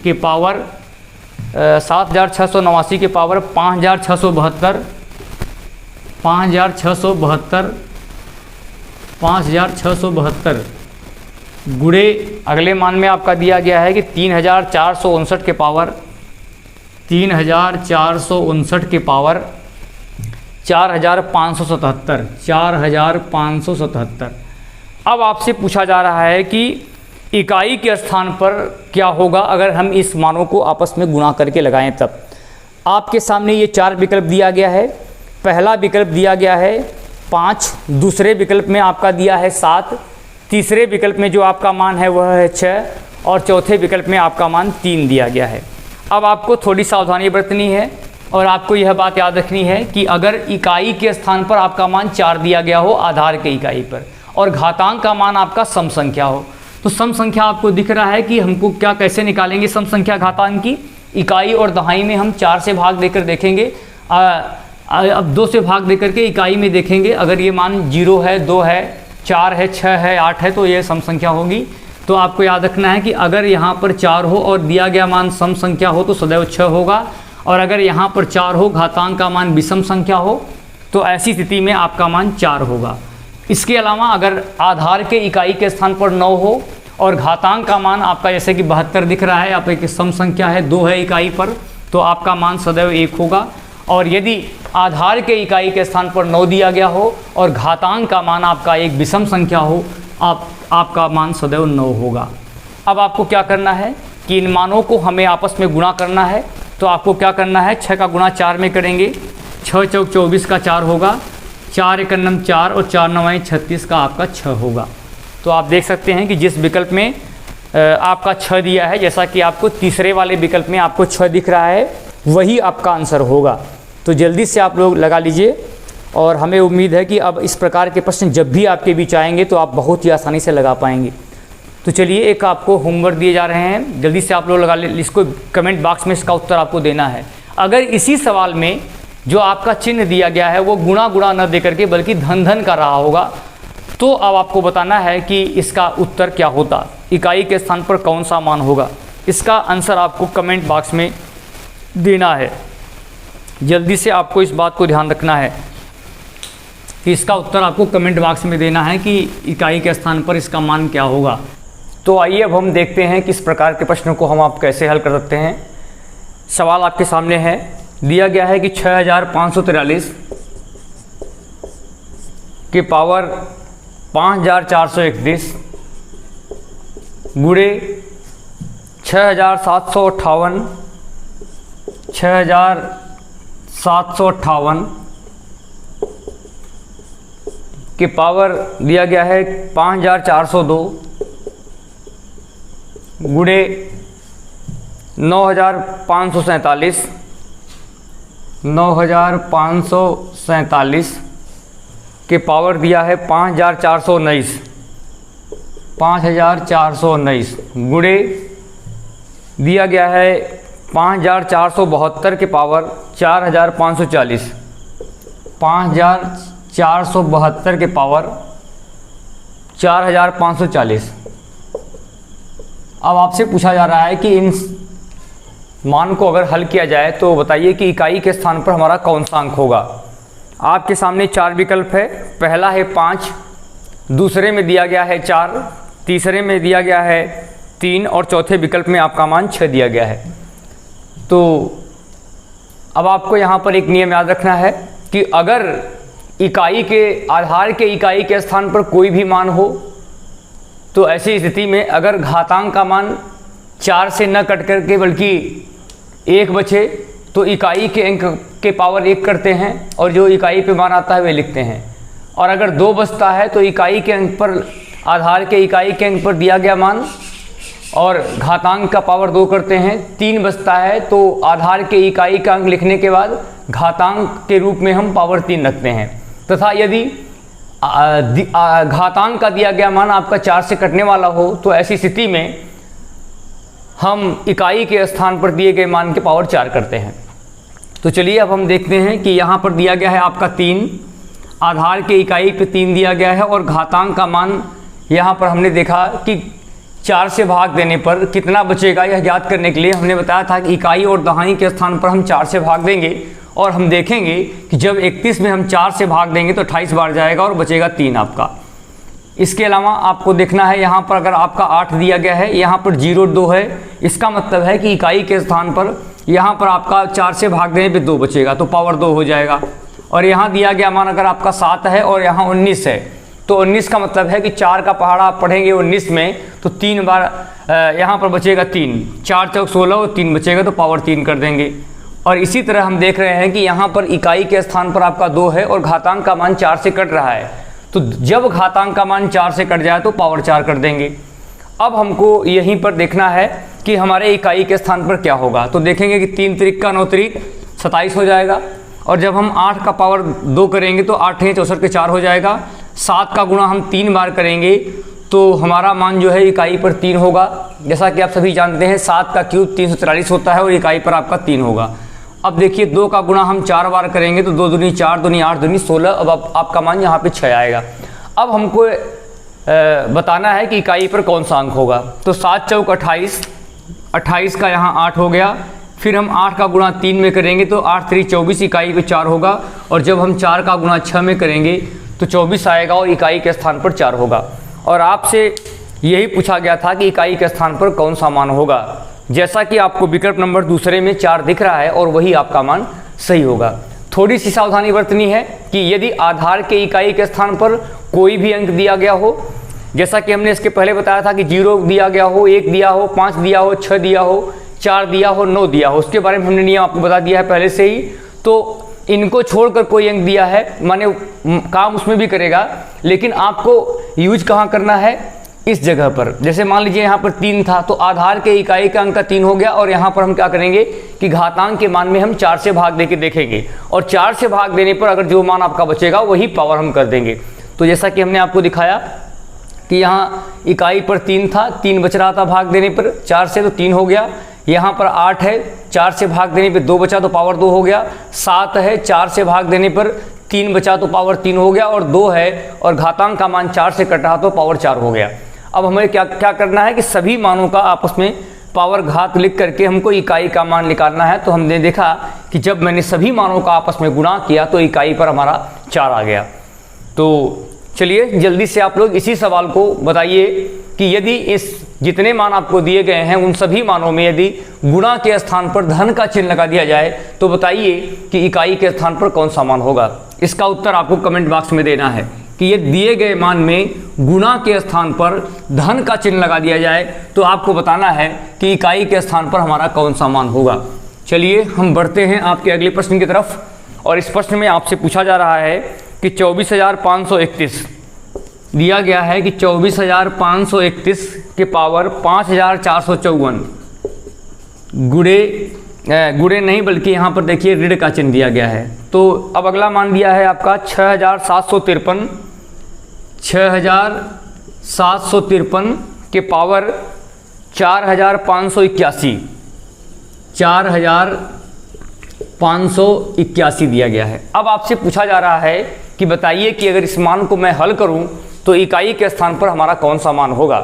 के पावर 7689 के पावर 5672 5672 गुणे अगले मान में आपका दिया गया है कि 3459 के पावर 3459 के पावर 4577। अब आपसे पूछा जा रहा है कि इकाई के स्थान पर क्या होगा अगर हम इस मानों को आपस में गुणा करके लगाएं तब। आपके सामने ये 4 विकल्प दिया गया है। पहला विकल्प दिया गया है 5, दूसरे विकल्प में आपका दिया है 7, तीसरे विकल्प में जो आपका मान है वह है 6 और चौथे विकल्प में आपका मान 3 दिया गया है। अब आपको थोड़ी सावधानी बरतनी है और आपको यह बात याद रखनी है कि अगर इकाई के स्थान पर आपका मान 4 दिया गया हो आधार के इकाई पर और घातांक का मान आपका सम संख्या हो, तो सम संख्या आपको दिख रहा है कि हमको क्या कैसे निकालेंगे सम संख्या घातांक की। इकाई और दहाई में हम 4 से भाग देकर देखेंगे, अब 2 से भाग देकर के इकाई में देखेंगे। अगर ये मान 0 है, 2 है, 4 है, 6 है, 8 है तो ये सम संख्या होगी। तो आपको याद रखना है कि अगर यहाँ पर 4 हो और दिया गया मान सम संख्या हो तो सदैव 6 होगा, और अगर यहाँ पर 4 हो घातांक का मान विषम संख्या हो तो ऐसी स्थिति में आपका मान 4 होगा। इसके अलावा अगर आधार के इकाई के स्थान पर 9 हो और घातांक का मान आपका जैसे कि 72 दिख रहा है, आप एक सम संख्या है, 2 है इकाई पर, तो आपका मान सदैव 1 होगा। और यदि आधार के इकाई के स्थान पर 9 दिया गया हो और घातांक का मान आपका एक विषम संख्या हो, आपका मान सदैव 9 होगा। अब आपको क्या करना है कि इन मानों को हमें आपस में गुणा करना है। तो आपको क्या करना है, 6 का गुणा 4 में करेंगे, 6 चौक 24 का 4 होगा, 4 एकन्नम 4 और 4 नवाएं 36 का आपका 6 होगा। तो आप देख सकते हैं कि जिस विकल्प में आपका 6 दिया है, जैसा कि आपको तीसरे वाले विकल्प में आपको 6 दिख रहा है, वही आपका आंसर होगा। तो जल्दी से आप लोग लगा लीजिए और हमें उम्मीद है कि अब इस प्रकार के प्रश्न जब भी आपके बीच आएंगे तो आप बहुत ही आसानी से लगा पाएंगे। तो चलिए एक आपको होमवर्क दिए जा रहे हैं, जल्दी से आप लोग लगा ले, इसको कमेंट बॉक्स में इसका उत्तर आपको देना है। अगर इसी सवाल में जो आपका चिन्ह दिया गया है वो गुणा गुणा न दे करके बल्कि धन धन का रहा होगा, तो अब आपको बताना है कि इसका उत्तर क्या होता, इकाई के स्थान पर कौन सा मान होगा। इसका आंसर आपको कमेंट बॉक्स में देना है। जल्दी से आपको इस बात को ध्यान रखना है कि इसका उत्तर आपको कमेंट बॉक्स में देना है कि इकाई के स्थान पर इसका मान क्या होगा। तो आइए अब हम देखते हैं कि इस प्रकार के प्रश्नों को हम आप कैसे हल कर सकते हैं। सवाल आपके सामने है, दिया गया है कि 6543 के पावर 5431 गुणे 6758 6758 के पावर दिया गया है 5402 गुणे 9547 9547 के पावर दिया है 5419 5419 गुणे दिया गया है 5472 के पावर 4540 5472 के पावर 4540। अब आपसे पूछा जा रहा है कि इन मान को अगर हल किया जाए तो बताइए कि इकाई के स्थान पर हमारा कौन सा अंक होगा। आपके सामने 4 विकल्प है, पहला है 5, दूसरे में दिया गया है 4, तीसरे में दिया गया है 3 और चौथे विकल्प में आपका मान 6 दिया गया है। तो अब आपको यहाँ पर एक नियम याद रखना है कि अगर इकाई के आधार के इकाई के स्थान पर कोई भी मान हो तो ऐसी स्थिति में अगर घातांक का मान 4 से न कट करके बल्कि 1 बचे तो इकाई के अंक के पावर 1 करते हैं और जो इकाई पे मान आता है वे लिखते हैं। और अगर 2 बचता है तो इकाई के अंक पर आधार के इकाई के अंक पर दिया गया मान और घातांक का पावर 2 करते हैं। 3 बचता है तो आधार के इकाई का अंक लिखने के बाद घातांक के रूप में हम पावर 3 रखते हैं। तथा यदि घातांक का दिया गया मान आपका 4 से कटने वाला हो तो ऐसी स्थिति में हम इकाई के स्थान पर दिए गए मान के पावर 4 करते हैं। तो चलिए अब हम देखते हैं कि यहाँ पर दिया गया है आपका 3, आधार के इकाई पे 3 दिया गया है और घातांक का मान यहाँ पर हमने देखा कि 4 से भाग देने पर कितना बचेगा यह ज्ञात करने के लिए हमने बताया था कि इकाई और दहाई के स्थान पर हम 4 से भाग देंगे और हम देखेंगे कि जब 31 में हम 4 से भाग देंगे तो 28 बार जाएगा और बचेगा 3 आपका। इसके अलावा आपको देखना है यहाँ पर अगर आपका 8 दिया गया है, यहाँ पर 0 2 है, इसका मतलब है कि इकाई के स्थान पर यहाँ पर आपका 4 से भाग देने पे 2 बचेगा तो पावर 2 हो जाएगा। और यहाँ दिया गया मान अगर आपका 7 है और यहाँ 19 है तो 19 का मतलब है कि 4 का पहाड़ा आप पढ़ेंगे 19 में तो 3 बार यहाँ पर बचेगा 3, 4 चौक 16 और 3 बचेगा तो पावर 3 कर देंगे। और इसी तरह हम देख रहे हैं कि यहाँ पर इकाई के स्थान पर आपका 2 है और घातांक का मान 4 से कट रहा है, तो जब घातांक का मान 4 से कट जाए तो पावर 4 कर देंगे। अब हमको यहीं पर देखना है कि हमारे इकाई के स्थान पर क्या होगा, तो देखेंगे कि 3 त्रिक का 9 त्रिक 27 हो जाएगा। और जब हम 8 का पावर 2 करेंगे तो 8 है 64 के 4 हो जाएगा। 7 का गुणा हम 3 बार करेंगे तो हमारा मान जो है इकाई पर 3 होगा। जैसा कि आप सभी जानते हैं 7 का क्यूब 344 होता है और इकाई पर आपका 3 होगा। अब देखिए 2 का गुणा हम 4 बार करेंगे तो 2 दूनी 4 दूनी 8 दूनी 16, अब आपका मान यहाँ पे 6 आएगा। अब हमको बताना है कि इकाई पर कौन सा अंक होगा, तो 7 चौक 28, 28 का यहाँ 8 हो गया। फिर हम 8 का गुणा 3 में करेंगे तो 8 3 24, इकाई पे 4 होगा। और जब हम 4 का गुणा 6 में करेंगे तो 24 आएगा और इकाई के स्थान पर 4 होगा। और आपसे यही पूछा गया था कि इकाई के स्थान पर कौन सा मान होगा। जैसा कि आपको विकल्प नंबर दूसरे में 4 दिख रहा है और वही आपका मान सही होगा। थोड़ी सी सावधानी बरतनी है कि यदि आधार के इकाई के स्थान पर कोई भी अंक दिया गया हो, जैसा कि हमने इसके पहले बताया था कि 0 दिया गया हो, 1 दिया हो, 5 दिया हो, 6 दिया हो, 4 दिया हो, 9 दिया हो, उसके बारे में हमने नियम आपको बता दिया है पहले से ही। तो इनको छोड़कर कोई अंक दिया है माने काम उसमें भी करेगा, लेकिन आपको यूज कहाँ करना है, इस जगह पर। जैसे मान लीजिए यहाँ पर 3 था तो आधार के इकाई का अंक का 3 हो गया और यहाँ पर हम क्या करेंगे कि घातांक के मान में हम 4 से भाग दे के देखेंगे और 4 से भाग देने पर अगर जो मान आपका बचेगा वही पावर हम कर देंगे। तो जैसा कि हमने आपको दिखाया कि यहाँ इकाई पर 3 था, 3 बच रहा था भाग देने पर 4 से तो 3 हो गया। यहाँ पर 8 है, 4 से भाग देने पर 2 बचा तो पावर 2 हो गया। 7 है, 4 से भाग देने पर 3 बचा तो पावर 3 हो गया। और 2 है और घातांक का मान 4 से कट रहा तो पावर 4 हो गया। अब हमें क्या करना है कि सभी मानों का आपस में पावर घात लिख करके हमको इकाई का मान निकालना है। तो हमने देखा कि जब मैंने सभी मानों का आपस में गुणा किया तो इकाई पर हमारा 4 आ गया। तो चलिए जल्दी से आप लोग इसी सवाल को बताइए कि यदि इस जितने मान आपको दिए गए हैं उन सभी मानों में यदि गुणा के स्थान पर धन का चिन्ह लगा दिया जाए तो बताइए कि इकाई के स्थान पर कौन सा मान होगा। इसका उत्तर आपको कमेंट बॉक्स में देना है कि ये दिए गए मान में गुणा के स्थान पर धन का चिन्ह लगा दिया जाए तो आपको बताना है कि इकाई के स्थान पर हमारा कौन सा मान होगा। चलिए हम बढ़ते हैं आपके अगले प्रश्न की तरफ। और इस प्रश्न में आपसे पूछा जा रहा है कि 24,531 दिया गया है कि 24,531 के पावर 5,454 गुणे नहीं बल्कि यहाँ पर देखिए ऋण का चिन्ह दिया गया है। तो अब अगला मान दिया है आपका 6,753 के पावर 4,581 दिया गया है। अब आपसे पूछा जा रहा है कि बताइए कि अगर इस मान को मैं हल करूं तो इकाई के स्थान पर हमारा कौन सा मान होगा।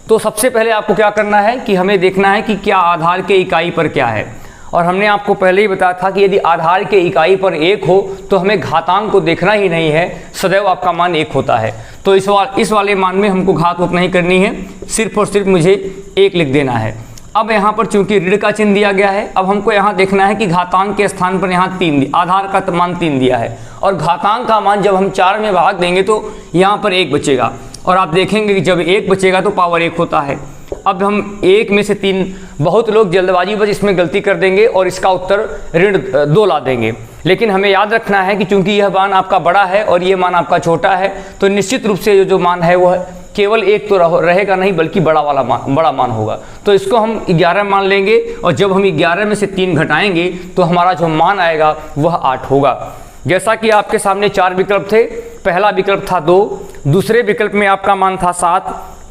तो सबसे पहले आपको क्या करना है कि हमें देखना है कि क्या आधार के इकाई पर क्या है। और हमने आपको पहले ही बताया था कि यदि आधार के इकाई पर 1 हो तो हमें घातांक को देखना ही नहीं है, सदैव आपका मान 1 होता है। तो इस वाले मान में हमको घात नहीं करनी है, सिर्फ और सिर्फ मुझे 1 लिख देना है। अब यहाँ पर चूंकि ऋण का चिन्ह दिया गया है, अब हमको यहाँ देखना है कि घातांक के स्थान पर यहाँ 3 आधार का मान 3 दिया है और घातांक का मान जब हम 4 में भाग देंगे तो यहाँ पर 1 बचेगा। और आप देखेंगे कि जब 1 बचेगा तो पावर 1 होता है। अब हम 1 में से 3, बहुत लोग जल्दबाजी बस इसमें गलती कर देंगे और इसका उत्तर ऋण 2 ला देंगे। लेकिन हमें याद रखना है कि चूंकि यह मान आपका बड़ा है और ये मान आपका छोटा है तो निश्चित रूप से जो मान है वह केवल 1 तो रहेगा नहीं बल्कि बड़ा मान होगा। तो इसको हम 11 मान लेंगे और जब हम 11 में से 3 घटाएंगे तो हमारा जो मान आएगा वह 8 होगा। जैसा कि आपके सामने 4 विकल्प थे, पहला विकल्प था 2, दूसरे विकल्प में आपका मान था 7,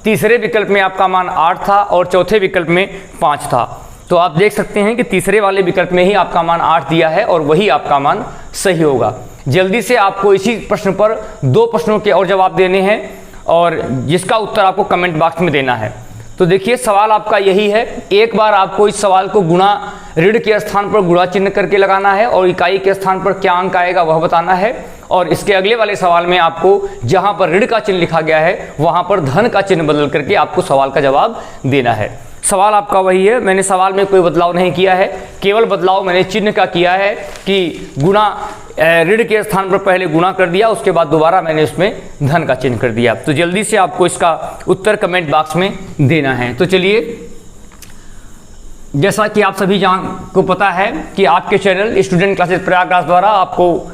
तीसरे विकल्प में आपका मान 8 था और चौथे विकल्प में 5 था। तो आप देख सकते हैं कि तीसरे वाले विकल्प में ही आपका मान 8 दिया है और वही आपका मान सही होगा। जल्दी से आपको इसी प्रश्न पर 2 प्रश्नों के और जवाब देने हैं और जिसका उत्तर आपको कमेंट बॉक्स में देना है। तो देखिए सवाल आपका यही है, एक बार आपको इस सवाल को गुणा ऋण के स्थान पर गुणा चिन्ह करके लगाना है और इकाई के स्थान पर क्या अंक आएगा वह बताना है। और इसके अगले वाले सवाल में आपको जहां पर ऋण का चिन्ह लिखा गया है वहां पर धन का चिन्ह बदल करके आपको सवाल का जवाब देना है। सवाल आपका वही है, मैंने सवाल में कोई बदलाव नहीं किया है, केवल बदलाव मैंने चिन्ह का किया है कि गुणा ऋण के स्थान पर पहले गुणा कर दिया, उसके बाद दोबारा मैंने उसमें धन का चिन्ह कर दिया। तो जल्दी से आपको इसका उत्तर कमेंट बॉक्स में देना है। तो चलिए, जैसा कि आप सभी को पता है कि आपके चैनल स्टूडेंट क्लासेस प्रयागराज द्वारा आपको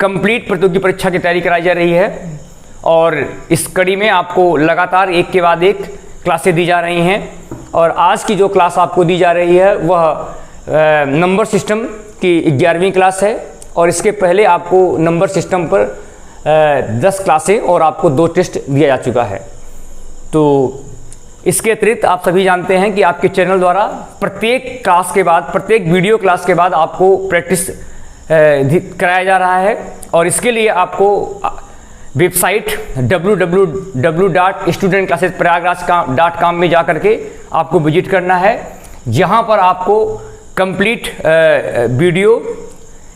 कंप्लीट प्रतियोगी परीक्षा की तैयारी कराई जा रही है और इस कड़ी में आपको लगातार एक के बाद एक क्लासें दी जा रही हैं। और आज की जो क्लास आपको दी जा रही है वह नंबर सिस्टम की 11वीं क्लास है और इसके पहले आपको नंबर सिस्टम पर 10 क्लासें और आपको 2 टेस्ट दिया जा चुका है। तो इसके अतिरिक्त आप सभी जानते हैं कि आपके चैनल द्वारा प्रत्येक क्लास के बाद, प्रत्येक वीडियो क्लास के बाद आपको प्रैक्टिस कराया जा रहा है और इसके लिए आपको वेबसाइट www.studentclassesprayagraj.com में जा करके आपको विजिट करना है, जहां पर आपको कंप्लीट वीडियो,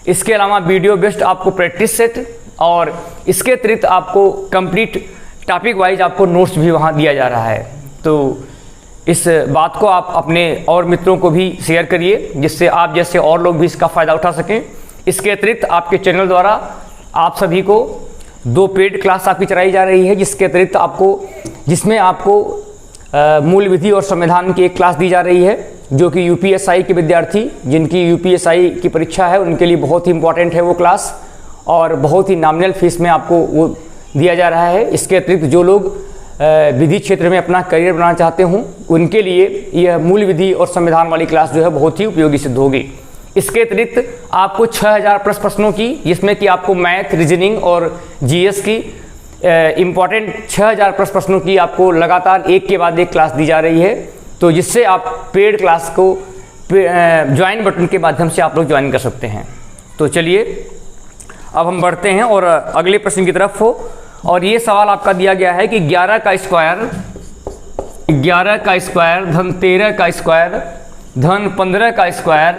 इसके अलावा वीडियो बेस्ड आपको प्रैक्टिस सेट और इसके अतिरिक्त आपको कंप्लीट टॉपिक वाइज आपको नोट्स भी वहां दिया जा रहा है। तो इस बात को आप अपने और मित्रों को भी शेयर करिए, जिससे आप जैसे और लोग भी इसका फ़ायदा उठा सकें। इसके अतिरिक्त आपके चैनल द्वारा आप सभी को 2 पेड क्लास आपकी चलाई जा रही है, जिसके अतिरिक्त जिसमें आपको मूल विधि और संविधान की एक क्लास दी जा रही है, जो कि यूपीएसआई के विद्यार्थी जिनकी यूपीएसआई की परीक्षा है उनके लिए बहुत ही इंपॉर्टेंट है वो क्लास और बहुत ही नॉमिनल फीस में आपको वो दिया जा रहा है। इसके अतिरिक्त जो लोग विधि क्षेत्र में अपना करियर बनाना चाहते हों उनके लिए यह मूल विधि और संविधान वाली क्लास जो है बहुत ही उपयोगी सिद्ध होगी। इसके अतिरिक्त आपको 6000 प्लस प्रश्नों की, जिसमें कि आपको मैथ, रीजनिंग और जीएस की इम्पॉर्टेंट 6000 प्लस प्रश्नों की आपको लगातार एक के बाद एक क्लास दी जा रही है। तो जिससे आप पेड क्लास को ज्वाइन बटन के माध्यम से आप लोग ज्वाइन कर सकते हैं। तो चलिए अब हम बढ़ते हैं और अगले प्रश्न की तरफ हो। और ये सवाल आपका दिया गया है कि 11 का स्क्वायर धन 13 का स्क्वायर धन 15 का स्क्वायर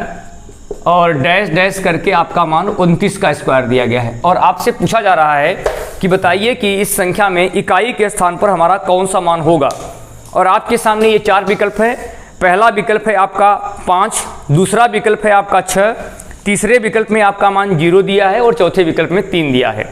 और डैश डैश करके आपका मान 29 का स्क्वायर दिया गया है। और आपसे पूछा जा रहा है कि बताइए कि इस संख्या में इकाई के स्थान पर हमारा कौन सा मान होगा। और आपके सामने ये 4 विकल्प है। पहला विकल्प है आपका 5, दूसरा विकल्प है आपका 6, तीसरे विकल्प में आपका मान 0 दिया है और चौथे विकल्प में 3 दिया है।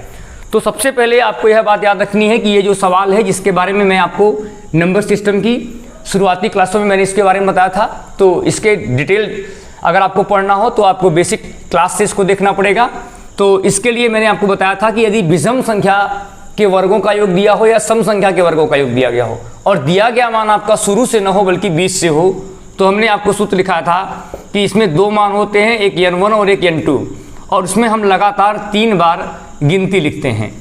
तो सबसे पहले आपको यह बात याद रखनी है कि ये जो सवाल है जिसके बारे में मैं आपको नंबर सिस्टम की शुरुआती क्लासों में मैंने इसके बारे में बताया था, तो इसके डिटेल अगर आपको पढ़ना हो तो आपको बेसिक क्लास से इसको देखना पड़ेगा। तो इसके लिए मैंने आपको बताया था कि यदि विषम संख्या के वर्गों का योग दिया हो या सम संख्या के वर्गों का योग दिया गया हो और दिया गया मान आपका शुरू से न हो बल्कि 20 से हो, तो हमने आपको सूत्र लिखा था कि इसमें 2 मान होते हैं, एक n1 और एक n2, और उसमें हम लगातार 3 बार गिनती लिखते हैं।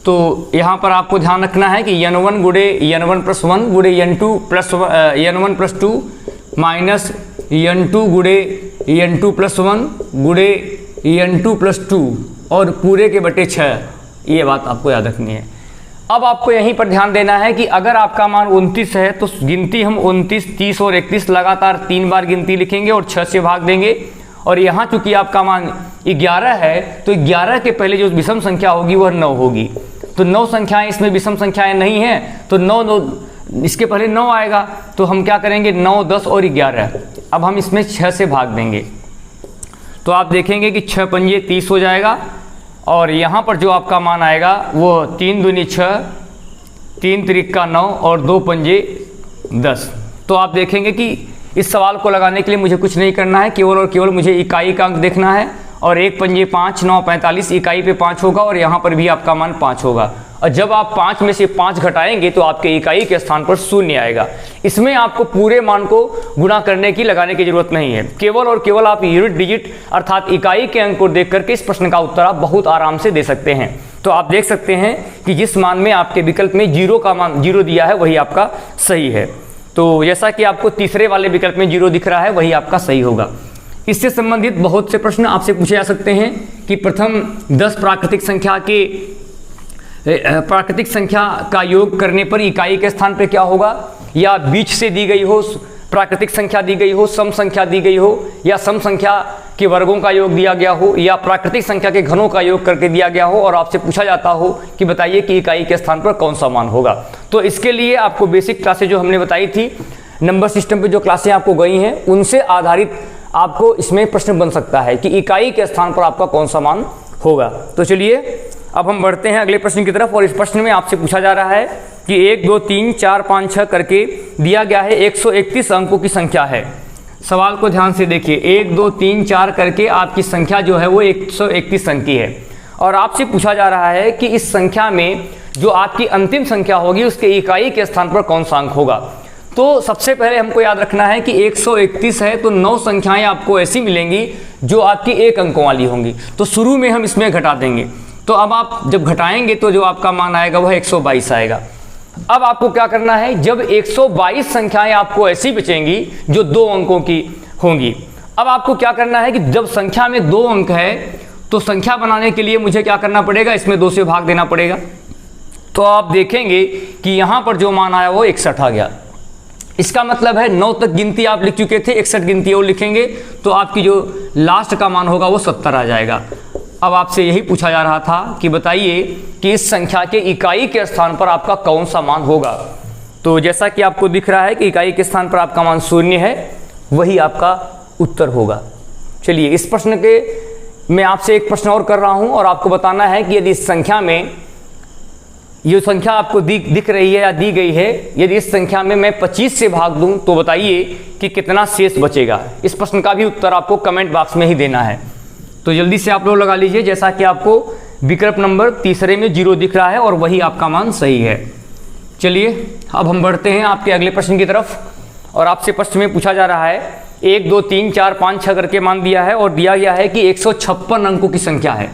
तो यहाँ पर आपको ध्यान रखना है कि n1 गुणे n1 प्लस 1 गुणे n1 प्लस 2 माइनस n2 गुणे n2 प्लस 1 गुणे n2 प्लस 2 और पूरे के बटे 6, ये बात आपको याद रखनी है। अब आपको यहीं पर ध्यान देना है कि अगर आपका मान 29 है तो गिनती हम 29, 30 और 31 लगातार 3 बार गिनती लिखेंगे और 6 से भाग देंगे। और यहाँ चूंकि आपका मान 11 है तो 11 के पहले जो विषम संख्या होगी वह 9 होगी। तो 9 संख्याएं इसमें विषम संख्याएं नहीं हैं, तो 9 इसके पहले 9 आएगा। तो हम क्या करेंगे, 9, 10 और 11। अब हम इसमें 6 से भाग देंगे तो आप देखेंगे कि 6 पंजे 30 हो जाएगा और यहाँ पर जो आपका मान आएगा वो 3 दूनी 6, 3 त्रिक 9 और 2 पंजे 10। तो आप देखेंगे कि इस सवाल को लगाने के लिए मुझे कुछ नहीं करना है, केवल और केवल मुझे इकाई का अंक देखना है। और 1 पंजे 5, 9 45, इकाई पे 5 होगा और यहाँ पर भी आपका मान 5 होगा। और जब आप 5 में से 5 घटाएंगे तो आपके इकाई के स्थान पर 0 आएगा। इसमें आपको पूरे मान को गुणा करने की, लगाने की जरूरत नहीं है। केवल और केवल आप यूनिट डिजिट अर्थात इकाई के अंक को देख करके इस प्रश्न का उत्तर आप बहुत आराम से दे सकते हैं। तो आप देख सकते हैं कि जिस मान में आपके विकल्प में 0 का मान 0 दिया है वही आपका सही है। तो जैसा कि आपको तीसरे वाले विकल्प में 0 दिख रहा है वही आपका सही होगा। इससे संबंधित बहुत से प्रश्न आपसे पूछे जा सकते हैं कि प्रथम 10 प्राकृतिक संख्या का योग करने पर इकाई के स्थान पर क्या होगा, या बीच से दी गई हो प्राकृतिक संख्या दी गई हो, सम संख्या दी गई हो, या सम संख्या के वर्गों का योग दिया गया हो, या प्राकृतिक संख्या के घनों का योग करके दिया गया हो, और आपसे पूछा जाता हो कि बताइए कि इकाई के स्थान पर कौन सा मान होगा। तो इसके लिए आपको बेसिक क्लासेज जो हमने बताई थी, नंबर सिस्टम पे जो क्लासें आपको गई हैं, उनसे आधारित आपको इसमें प्रश्न बन सकता है कि इकाई के स्थान पर आपका कौन सा मान होगा। तो चलिए अब हम बढ़ते हैं अगले प्रश्न की तरफ, और इस प्रश्न में आपसे पूछा जा रहा है कि 1 2 3 4 5 6 करके दिया गया है 131 अंकों की संख्या है। सवाल को ध्यान से देखिए, 1 2 3 4 करके आपकी संख्या जो है वो 131 अंक की है, और आपसे पूछा जा रहा है कि इस संख्या में जो आपकी अंतिम संख्या होगी उसके इकाई के स्थान पर कौन सा अंक होगा। तो सबसे पहले हमको याद रखना है कि 131 है तो 9 संख्याएं आपको ऐसी मिलेंगी जो आपकी 1 अंकों वाली होंगी, तो शुरू में हम इसमें घटा देंगे। तो अब आप जब घटाएंगे तो जो आपका मान आएगा वह 122 आएगा। अब आपको क्या करना है, जब 122 संख्याएं आपको ऐसी बचेंगी जो 2 अंकों की होंगी, अब आपको क्या करना है कि जब संख्या में 2 अंक है तो संख्या बनाने के लिए मुझे क्या करना पड़ेगा, इसमें 2 से भाग देना पड़ेगा। तो आप देखेंगे कि यहाँ पर जो मान आया वो 61 आ गया। इसका मतलब है 9 तक गिनती आप लिख चुके थे, 61 गिनती और लिखेंगे तो आपकी जो लास्ट का मान होगा वो 70 आ जाएगा। अब आपसे यही पूछा जा रहा था कि बताइए कि इस संख्या के इकाई के स्थान पर आपका कौन सा मान होगा। तो जैसा कि आपको दिख रहा है कि इकाई के स्थान पर आपका मान 0 है, वही आपका उत्तर होगा। चलिए इस प्रश्न के मैं आपसे एक प्रश्न और कर रहा हूं, और आपको बताना है कि यदि इस संख्या में ये संख्या आपको दिख रही है या दी गई है, यदि इस संख्या में मैं 25 से भाग दूं तो बताइए कि कितना शेष बचेगा। इस प्रश्न का भी उत्तर आपको कमेंट बॉक्स में ही देना है। तो जल्दी से आप लोग लगा लीजिए, जैसा कि आपको विकल्प नंबर तीसरे में 0 दिख रहा है और वही आपका मान सही है। चलिए अब हम बढ़ते हैं आपके अगले प्रश्न की तरफ, और आपसे प्रश्न में पूछा जा रहा है 1 2 3 4 5 6 करके मान दिया है, और दिया गया है कि 156 अंकों की संख्या है।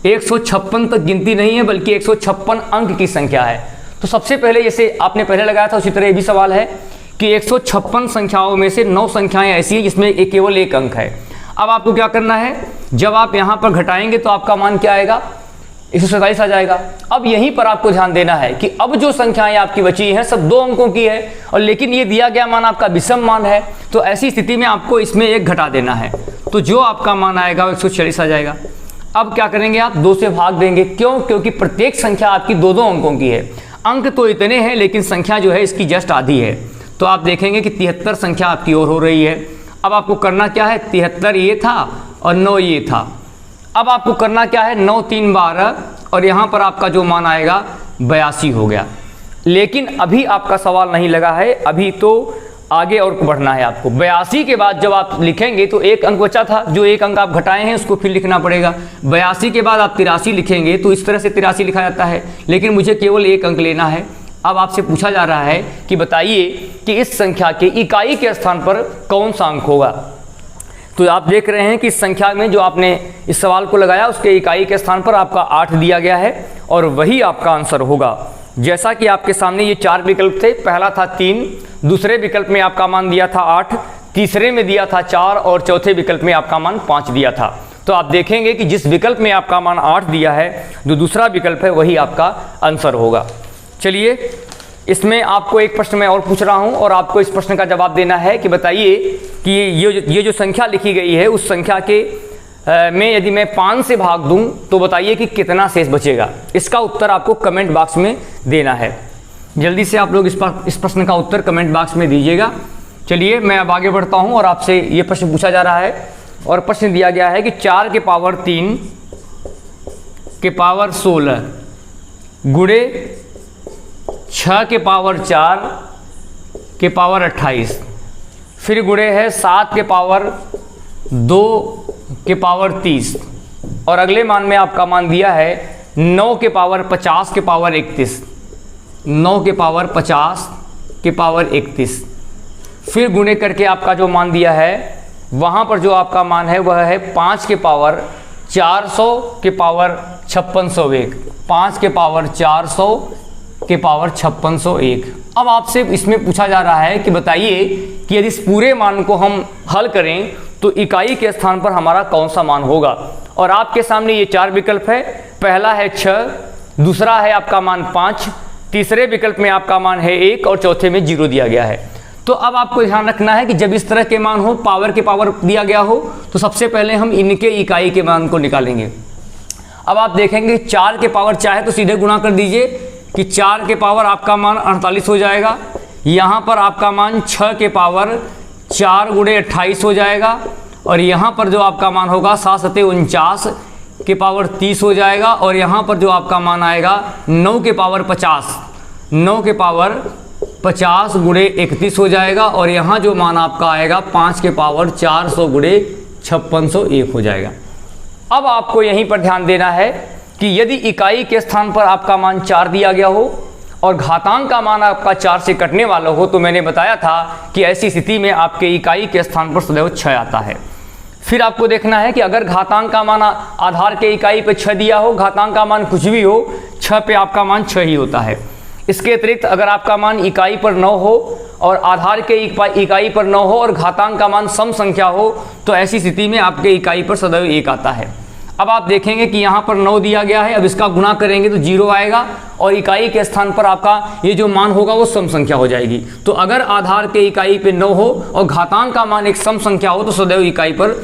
156 तक गिनती नहीं है बल्कि 156 अंक की संख्या है। तो सबसे पहले जैसे आपने पहले लगाया था उसी तरह ये भी सवाल है कि 156 संख्याओं में से 9 संख्याएं ऐसी हैं जिसमें केवल 1 अंक है। अब आपको क्या करना है, जब आप यहाँ पर घटाएंगे तो आपका मान क्या आएगा, 147 आ जाएगा। अब यहीं पर आपको ध्यान देना है कि अब जो संख्याएं आपकी बची हैं सब 2 अंकों की है, और लेकिन ये दिया गया मान आपका विषम मान है, तो ऐसी स्थिति में आपको इसमें 1 घटा देना है, तो जो आपका मान आएगा वो 146 आ जाएगा। अब क्या करेंगे, आप 2 से भाग देंगे। क्यों? क्योंकि प्रत्येक संख्या आपकी 2-2 अंकों की है। अंक तो इतने हैं लेकिन संख्या जो है इसकी जस्ट आधी है। तो आप देखेंगे कि 73 संख्या आपकी ओर हो रही है। अब आपको करना क्या है, 73 ये था और 9 ये था। अब आपको करना क्या है, 9 3 12, और यहाँ पर आपका जो मान आएगा 82 हो गया। लेकिन अभी आपका सवाल नहीं लगा है, अभी तो आगे और बढ़ना है आपको। 82 के बाद जब आप लिखेंगे तो 1 अंक बचा था, जो 1 अंक आप घटाए हैं उसको फिर लिखना पड़ेगा। 82 के बाद आप 83 लिखेंगे तो इस तरह से 83 लिखा जाता है, लेकिन मुझे केवल 1 अंक लेना है। अब आपसे पूछा जा रहा है कि बताइए कि इस संख्या के इकाई के स्थान पर कौन सा अंक होगा। तो आप देख रहे हैं कि इस संख्या में जो आपने इस सवाल को लगाया उसके इकाई के स्थान पर आपका 8 दिया गया है, और वही आपका आंसर होगा। जैसा कि आपके सामने ये 4 विकल्प थे, पहला था 3, दूसरे विकल्प में आपका मान दिया था 8, तीसरे में दिया था 4, और चौथे विकल्प में आपका मान 5 दिया था। तो आप देखेंगे कि जिस विकल्प में आपका मान 8 दिया है, जो दूसरा विकल्प है वही आपका आंसर होगा। चलिए इसमें आपको एक प्रश्न मैं और पूछ रहा हूं, और आपको इस प्रश्न का जवाब देना है कि बताइए कि ये जो संख्या लिखी गई है उस संख्या के में यदि मैं 5 से भाग दूं तो बताइए कि कितना शेष बचेगा। इसका उत्तर आपको कमेंट बॉक्स में देना है। जल्दी से आप लोग इस प्रश्न का उत्तर कमेंट बॉक्स में दीजिएगा। चलिए मैं अब आगे बढ़ता हूं, और आपसे ये प्रश्न पूछा जा रहा है, और प्रश्न दिया गया है कि 4 के पावर 3 के पावर 16 गुणे 6 के पावर 4 के पावर 28, फिर गुणे है 7 के पावर 2 के पावर 30, और अगले मान में आपका मान दिया है 9 के पावर 50 के पावर 31, 9 के पावर 50 के पावर 31, फिर गुणे करके आपका जो मान दिया है वहाँ पर जो आपका मान है वह है 5 के पावर 400 के पावर 5601, 5 के पावर 400 के पावर 5601। अब आपसे इसमें पूछा जा रहा है कि बताइए कि यदि इस पूरे मान को हम हल करें तो इकाई के स्थान पर हमारा कौन सा मान होगा। और आपके सामने ये 4 विकल्प है, पहला है 6, दूसरा है आपका मान 5, तीसरे विकल्प में आपका मान है 1, और चौथे में 0 दिया गया है। तो अब आपको ध्यान रखना है कि जब इस तरह के मान हो, पावर के पावर दिया गया हो, तो सबसे पहले हम इनके इकाई के मान को निकालेंगे। अब आप देखेंगे 4 के पावर चाहे तो सीधे गुणा कर दीजिए कि 4 के पावर आपका मान 48 हो जाएगा। यहाँ पर आपका मान 6 के पावर 4 गुणे 28 हो जाएगा, और यहाँ पर जो आपका मान होगा 7 सते 49 के पावर 30 हो जाएगा, और यहाँ पर जो आपका मान आएगा 9 के पावर 50, 9 के पावर 50 गुणे 31 हो जाएगा, और यहाँ जो मान आपका आएगा 5 के पावर 400 गुणे 5601 हो जाएगा। अब आपको यहीं पर ध्यान देना है कि यदि इकाई के स्थान पर आपका मान 4 दिया गया हो और घातांक का मान आपका 4 से कटने वाला हो, तो मैंने बताया था कि ऐसी स्थिति में आपके इकाई के स्थान पर सदैव 6 आता है। फिर आपको देखना है कि अगर घातांक का मान आधार के इकाई पे 6 दिया हो, घातांक का मान कुछ भी हो, 6 पे आपका मान 6 ही होता है। इसके अतिरिक्त अगर आपका मान इकाई पर 9 हो और आधार के इकाई पर 9 हो और घातांक का मान सम संख्या हो, तो ऐसी स्थिति में आपके इकाई पर सदैव 1 आता है। अब आप देखेंगे कि यहाँ पर 9 दिया गया है, अब इसका गुणा करेंगे तो 0 आएगा, और इकाई के स्थान पर आपका ये जो मान होगा वो सम संख्या हो जाएगी। तो अगर आधार के इकाई पे 9 हो और घातांक का मान एक सम संख्या हो, तो सदैव इकाई पर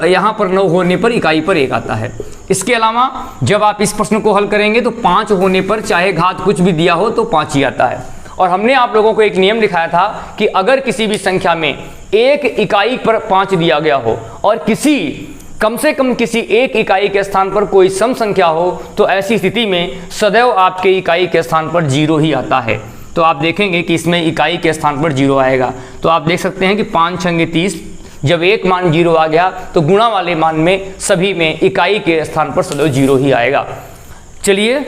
यहाँ पर 9 होने पर इकाई पर 1 आता है। इसके अलावा जब आप इस प्रश्न को हल करेंगे तो 5 होने पर चाहे घात कुछ भी दिया हो तो 5 ही आता है। और हमने आप लोगों को एक नियम दिखाया था कि अगर किसी भी संख्या में एक इकाई पर 5 दिया गया हो और कम से कम किसी एक इकाई के स्थान पर कोई सम संख्या हो, तो ऐसी स्थिति में सदैव आपके इकाई के स्थान पर 0 ही आता है। तो आप देखेंगे कि इसमें इकाई के स्थान पर 0 आएगा। तो आप देख सकते हैं कि 5 छंगे 30, जब एक मान 0 आ गया तो गुणा वाले मान में सभी में इकाई के स्थान पर सदैव 0 ही आएगा। चलिए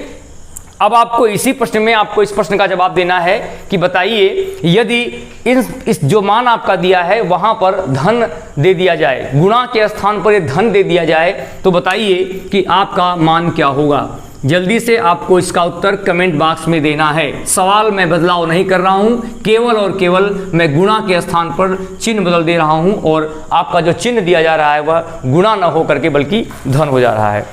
अब आपको इसी प्रश्न में आपको इस प्रश्न का जवाब देना है कि बताइए यदि इस जो मान आपका दिया है वहां पर धन दे दिया जाए, गुणा के स्थान पर ये धन दे दिया जाए, तो बताइए कि आपका मान क्या होगा। जल्दी से आपको इसका उत्तर कमेंट बॉक्स में देना है। सवाल में बदलाव नहीं कर रहा हूं, केवल और केवल मैं गुणा के स्थान पर चिन्ह बदल दे रहा हूं, और आपका जो चिन्ह दिया जा रहा है वह गुणा न हो करके बल्कि धन हो जा रहा है।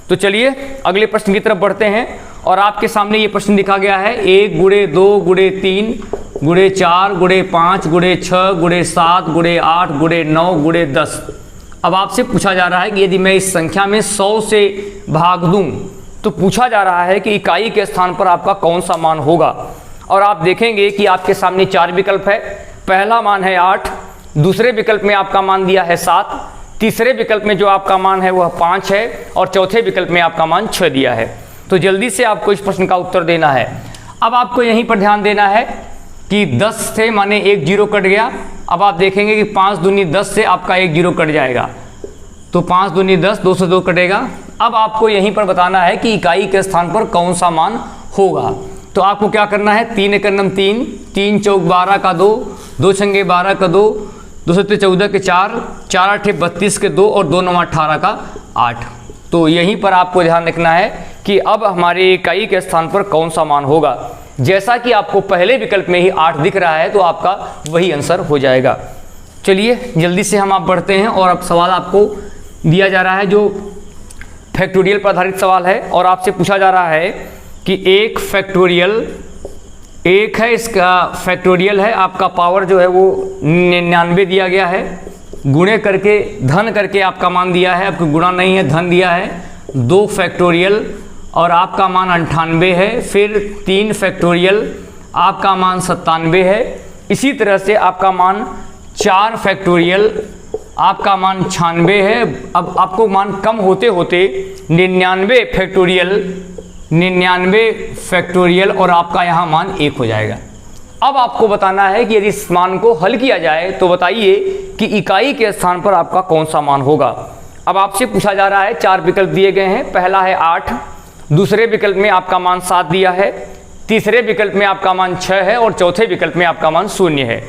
तो चलिए अगले प्रश्न की तरफ बढ़ते हैं, और आपके सामने ये प्रश्न दिखा गया है 1 गुणे 2 गुणे 3 गुणे 4 गुणे 5 गुणे 6 गुणे 7 गुणे 8 गुणे 9 गुणे 10। अब आपसे पूछा जा रहा है कि यदि मैं इस संख्या में 100 से भाग दूं, तो पूछा जा रहा है कि इकाई के स्थान पर आपका कौन सा मान होगा। और आप देखेंगे कि आपके सामने 4 विकल्प है। पहला मान है 8, दूसरे विकल्प में आपका मान दिया है 7, तीसरे विकल्प में जो आपका मान है वह 5 है, और चौथे विकल्प में आपका मान 6 दिया है। तो जल्दी से आपको इस प्रश्न का उत्तर देना है। अब आपको यहीं पर ध्यान देना है कि 10 थे माने 1 0 कट गया। अब आप देखेंगे कि 5 दूनी 10 से आपका 1 0 कट जाएगा, तो 5 दूनी 10, 2 से 2 कटेगा। अब आपको यहीं पर बताना है कि इकाई के स्थान पर कौन सा मान होगा। तो आपको क्या करना है, 3 एकड़ 3, 3 चौक 12 का 2, 2 छंगे 12 का 2, 2 सत्ते 14 के 4, 4 आठे 32 के 2 और 2 9 18 का 8। तो यहीं पर आपको ध्यान रखना है कि अब हमारे इकाई के स्थान पर कौन सा मान होगा। जैसा कि आपको पहले विकल्प में ही 8 दिख रहा है, तो आपका वही आंसर हो जाएगा। चलिए जल्दी से हम आप बढ़ते हैं, और अब सवाल आपको दिया जा रहा है जो फैक्टोरियल पर आधारित सवाल है, और आपसे पूछा जा रहा है कि 1 फैक्टोरियल 1 है, इसका फैक्टोरियल है, आपका पावर जो है वो 99 दिया गया है, गुणे करके धन करके आपका मान दिया है, आपको गुणा नहीं है धन दिया है। 2 फैक्टोरियल और आपका मान 98 है, फिर 3 फैक्टोरियल आपका मान 97 है। इसी तरह से आपका मान 4 फैक्टोरियल आपका मान 96 है। अब आपको मान कम होते होते 99 फैक्टोरियल और आपका यहाँ मान 1 हो जाएगा। अब आपको बताना है कि यदि इस मान को हल किया जाए तो बताइए कि इकाई के स्थान पर आपका कौन सा मान होगा। अब आपसे पूछा जा रहा है, 4 विकल्प दिए गए हैं। पहला है 8, दूसरे विकल्प में आपका मान 7 दिया है, तीसरे विकल्प में आपका मान 6 है, और चौथे विकल्प में आपका मान 0 है।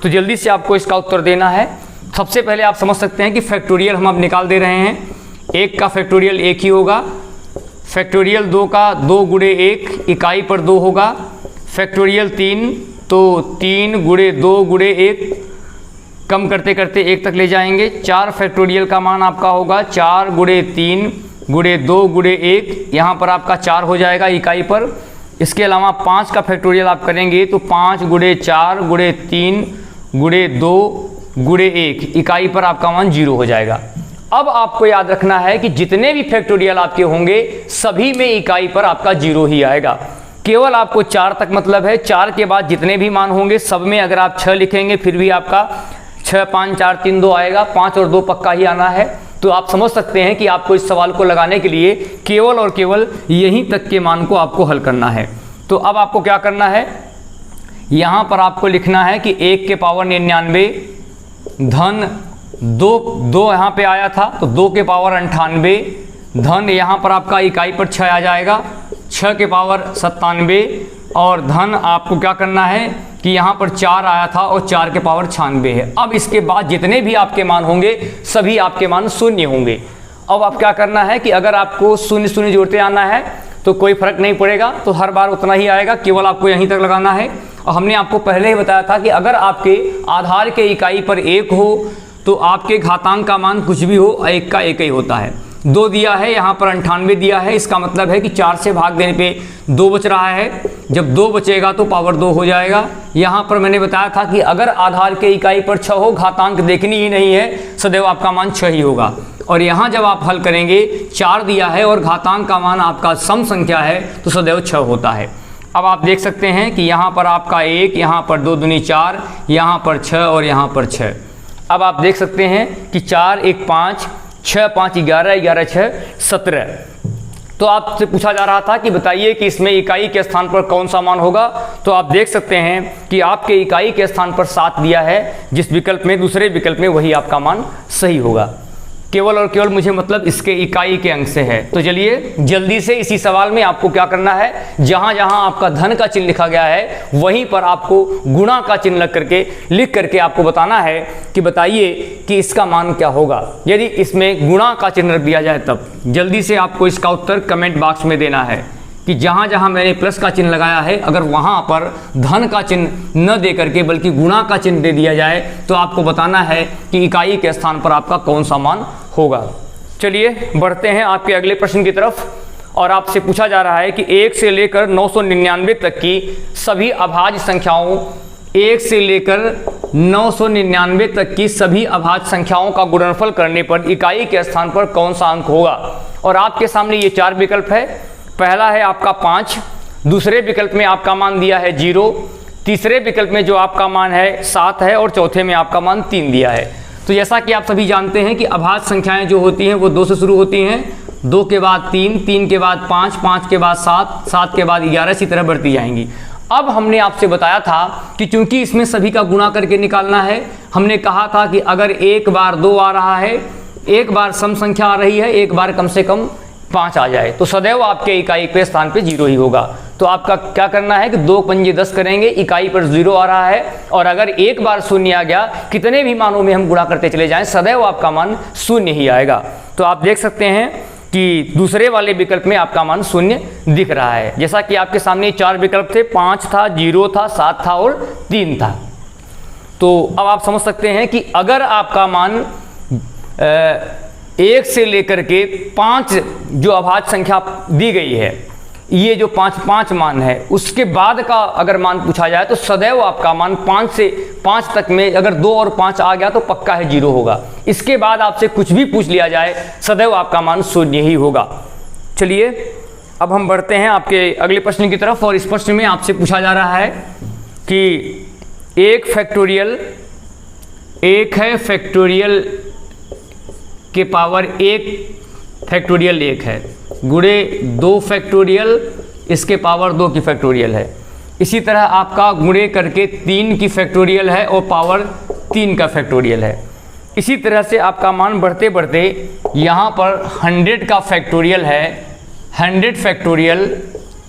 तो जल्दी से आपको इसका उत्तर देना है। सबसे पहले आप समझ सकते हैं कि फैक्टोरियल हम अब निकाल दे रहे हैं। 1 का फैक्टोरियल 1 ही होगा, फैक्टोरियल 2 का 2 गुणे 1 इकाई पर 2 होगा, फैक्टोरियल 3 तो 3 गुणे 2 गुणे 1 कम करते करते 1 तक ले जाएंगे। 4 फैक्टोरियल का मान आपका होगा 4 गुणे 3 गुणे 2 गुणे 1, यहाँ पर आपका 4 हो जाएगा इकाई पर। इसके अलावा 5 का फैक्टोरियल आप करेंगे तो 5 गुणे 4 गुणे 3 गुणे 2 गुणे 1, इकाई पर आपका मान 0 हो जाएगा। अब आपको याद रखना है कि जितने भी फैक्टोरियल आपके होंगे सभी में इकाई पर आपका 0 ही आएगा। केवल आपको 4 तक मतलब है, 4 के बाद जितने भी मान होंगे सब में अगर आप 6 लिखेंगे फिर भी आपका 6 5 4 3 2 आएगा, 5 और 2 पक्का ही आना है। तो आप समझ सकते हैं कि आपको इस सवाल को लगाने के लिए केवल और केवल यहीं तक के मान को आपको हल करना है। तो अब आपको क्या करना है, यहाँ पर आपको लिखना है कि 1 के पावर 99 धन 2 यहाँ पे आया था तो 2 के पावर 98 धन यहाँ पर आपका इकाई पर 6 आ जाएगा, 6 के पावर 97 और धन आपको क्या करना है कि यहाँ पर 4 आया था और 4 के पावर 96 है। अब इसके बाद जितने भी आपके मान होंगे सभी आपके मान शून्य होंगे। अब आप क्या करना है कि अगर आपको शून्य शून्य जोड़ते आना है तो कोई फर्क नहीं पड़ेगा, तो हर बार उतना ही आएगा, केवल आपको यहीं तक लगाना है। और हमने आपको पहले ही बताया था कि अगर आपके आधार के इकाई पर 1 हो तो आपके घातांक का मान कुछ भी हो 1 का 1 ही होता है। 2 दिया है, यहाँ पर 98 दिया है, इसका मतलब है कि 4 से भाग देने पे 2 बच रहा है। जब 2 बचेगा तो पावर 2 हो जाएगा। यहाँ पर मैंने बताया था कि अगर आधार के इकाई पर 6 हो, घातांक देखनी ही नहीं है, सदैव आपका मान 6 ही होगा। और यहाँ जब आप हल करेंगे 4 दिया है और घातांक का मान आपका सम संख्या है तो सदैव 6 होता है। अब आप देख सकते हैं कि यहाँ पर आपका 1, यहाँ पर 2 दूनी 4, यहाँ पर 6 और यहाँ पर 6। अब आप देख सकते हैं कि 4 1 5, 6 5 11, 11 6 17। तो आपसे पूछा जा रहा था कि बताइए कि इसमें इकाई के स्थान पर कौन सा मान होगा। तो आप देख सकते हैं कि आपके इकाई के स्थान पर 7 दिया है, जिस विकल्प में दूसरे विकल्प में वही आपका मान सही होगा। केवल और केवल मुझे मतलब इसके इकाई के अंक से है। तो चलिए जल्दी से इसी सवाल में आपको क्या करना है, जहां जहां आपका धन का चिन्ह लिखा गया है वहीं पर आपको गुणा का चिन्ह लिख करके आपको बताना है कि बताइए कि इसका मान क्या होगा। यदि इसमें गुणा का चिन्ह रख दिया जाए तब जल्दी से आपको इसका उत्तर कमेंट बॉक्स में देना है कि जहां जहां मैंने प्लस का चिन्ह लगाया है अगर वहां पर धन का चिन्ह न दे करके बल्कि गुणा का चिन्ह दे दिया जाए तो आपको बताना है कि इकाई के स्थान पर आपका कौन सा मान होगा। चलिए बढ़ते हैं आपके अगले प्रश्न की तरफ। और आपसे पूछा जा रहा है कि 1 से लेकर 999 तक की सभी अभाज्य संख्याओं 1 से लेकर 999 तक की सभी अभाज्य संख्याओं का गुणनफल करने पर इकाई के स्थान पर कौन सा अंक होगा। और आपके सामने ये 4 विकल्प है। पहला है आपका 5, दूसरे विकल्प में आपका मान दिया है 0, तीसरे विकल्प में जो आपका मान है 7 है और चौथे में आपका मान 3 दिया है। तो जैसा कि आप सभी जानते हैं कि अभाज्य संख्याएं जो होती हैं वो 2 से शुरू होती हैं, 2 के बाद 3, 3 के बाद 5, 5 के बाद 7, 7 के बाद 11, इसी तरह बढ़ती जाएंगी। अब हमने आपसे बताया था कि चूंकि इसमें सभी का गुणा करके निकालना है, हमने कहा था कि अगर एक बार 2 आ रहा है, एक बार सम संख्या आ रही है, एक बार कम से कम 5 आ जाए तो सदैव आपके इकाई के स्थान पे 0 ही होगा। तो आपका क्या करना है कि 2 पंजे 10 करेंगे, इकाई पर 0 आ रहा है और अगर एक बार शून्य आ गया, कितने भी मानों में हम गुणा करते चले जाएं सदैव आपका मान शून्य ही आएगा। तो आप देख सकते हैं कि दूसरे वाले विकल्प में आपका मान शून्य दिख रहा है। जैसा कि आपके सामने 4 विकल्प थे, 5 था, 0 था, 7 था और 3 था। तो अब आप समझ सकते हैं कि अगर आपका मान 1 से लेकर के 5 जो अभाज्य संख्या दी गई है, ये जो 5 मान है, उसके बाद का अगर मान पूछा जाए तो सदैव आपका मान 5 से 5 तक में अगर 2 और 5 आ गया तो पक्का है 0 होगा। इसके बाद आपसे कुछ भी पूछ लिया जाए सदैव आपका मान शून्य ही होगा। चलिए अब हम बढ़ते हैं आपके अगले प्रश्न की तरफ। और इस प्रश्न में आपसे पूछा जा रहा है कि एक है फैक्टोरियल के पावर 1 फैक्टोरियल 1 है, गुणे 2 फैक्टोरियल इसके पावर 2 की फैक्टोरियल है। इसी तरह आपका गुणे करके 3 की फैक्टोरियल है और पावर 3 का फैक्टोरियल है। इसी तरह से आपका मान बढ़ते बढ़ते यहाँ पर 100 का फैक्टोरियल है, 100 फैक्टोरियल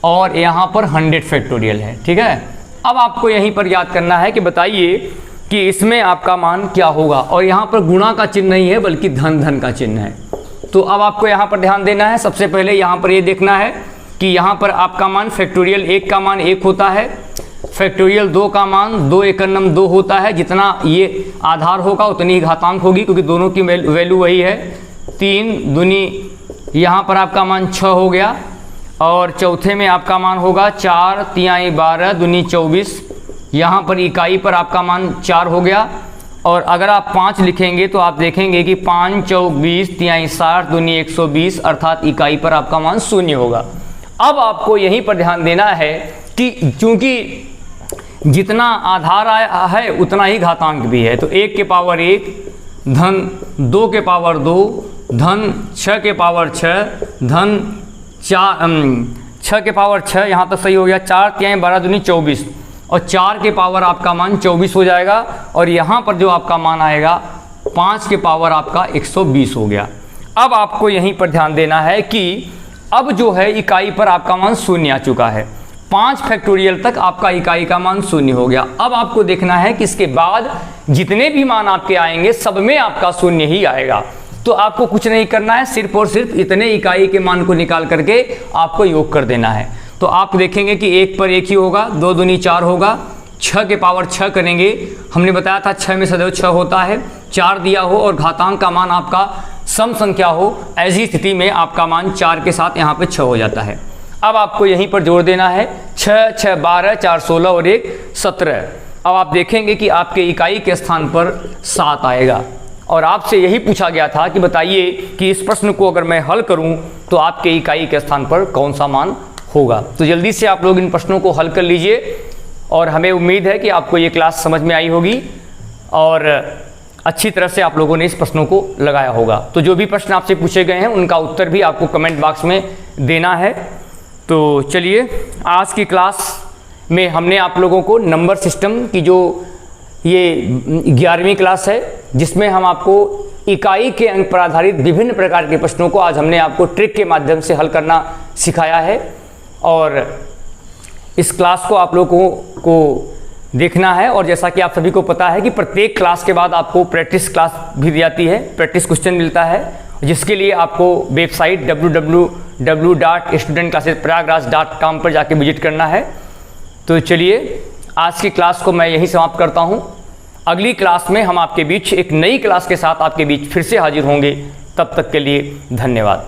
और यहाँ पर 100 फैक्टोरियल है। ठीक है, अब आपको यहीं पर याद करना है कि बताइए कि इसमें आपका मान क्या होगा। और यहाँ पर गुणा का चिन्ह नहीं है बल्कि धन का चिन्ह है। तो अब आपको यहाँ पर ध्यान देना है। सबसे पहले यहाँ पर ये देखना है कि यहाँ पर आपका मान फैक्टोरियल 1 का मान 1 होता है, फैक्टोरियल 2 का मान 2 एकम 2 होता है। जितना ये आधार होगा उतनी ही घातांक होगी क्योंकि दोनों की वैल्यू वही है। 3 दूनी यहाँ पर आपका मान 6 हो गया और चौथे में आपका मान होगा 4 3 12 दूनी 24 यहाँ पर इकाई पर आपका मान 4 हो गया। और अगर आप 5 लिखेंगे तो आप देखेंगे कि 5 चौक 20 तिहाई 60 दूनी 120, अर्थात इकाई पर आपका मान 0 होगा। अब आपको यहीं पर ध्यान देना है कि चूंकि जितना आधार आया है उतना ही घातांक भी है, तो 1 के पावर 1 धन 2 के पावर 2 धन 6 के पावर 6 धन 6 के पावर 6, यहाँ तक सही हो गया। 4 तिहाई 12 दूनी 24 और 4 के पावर आपका मान 24 हो जाएगा। और यहाँ पर जो आपका मान आएगा 5 के पावर आपका 120 हो गया। अब आपको यहीं पर ध्यान देना है कि अब जो है इकाई पर आपका मान 0 आ चुका है। 5 फैक्टोरियल तक आपका इकाई का मान 0 हो गया। अब आपको देखना है कि इसके बाद जितने भी मान आपके आएंगे सब में आपका 0 ही आएगा। तो आपको कुछ नहीं करना है, सिर्फ और सिर्फ इतने इकाई के मान को निकाल करके आपको योग कर देना है। तो आप देखेंगे कि 1 पर 1 ही होगा, 2 दूनी 4 होगा, 6 के पावर 6 करेंगे। हमने बताया था 6 में सदैव 6 होता है। 4 दिया हो और घातांक का मान आपका सम संख्या हो, ऐसी स्थिति में आपका मान 4 के साथ यहाँ पे 6 हो जाता है। अब आपको यहीं पर जोड़ देना है 6 6 12 4 16 और 1 17। अब आप देखेंगे कि आपके इकाई के स्थान पर 7 आएगा। और आपसे यही पूछा गया था कि बताइए कि इस प्रश्न को अगर मैं हल करूं तो आपके इकाई के स्थान पर कौन सा मान होगा। तो जल्दी से आप लोग इन प्रश्नों को हल कर लीजिए और हमें उम्मीद है कि आपको ये क्लास समझ में आई होगी और अच्छी तरह से आप लोगों ने इस प्रश्नों को लगाया होगा। तो जो भी प्रश्न आपसे पूछे गए हैं उनका उत्तर भी आपको कमेंट बॉक्स में देना है। तो चलिए, आज की क्लास में हमने आप लोगों को नंबर सिस्टम की जो ये 11वीं क्लास है, जिसमें हम आपको इकाई के अंक पर आधारित विभिन्न प्रकार के प्रश्नों को आज हमने आपको ट्रिक के माध्यम से हल करना सिखाया है। और इस क्लास को आप लोगों को देखना है। और जैसा कि आप सभी को पता है कि प्रत्येक क्लास के बाद आपको प्रैक्टिस क्लास भी दी जाती है, प्रैक्टिस क्वेश्चन मिलता है, जिसके लिए आपको वेबसाइट www.studentclassesprayagraj.com पर जाके विजिट करना है। तो चलिए, आज की क्लास को मैं यहीं समाप्त करता हूं। अगली क्लास में हम आपके बीच एक नई क्लास के साथ आपके बीच फिर से हाजिर होंगे। तब तक के लिए धन्यवाद।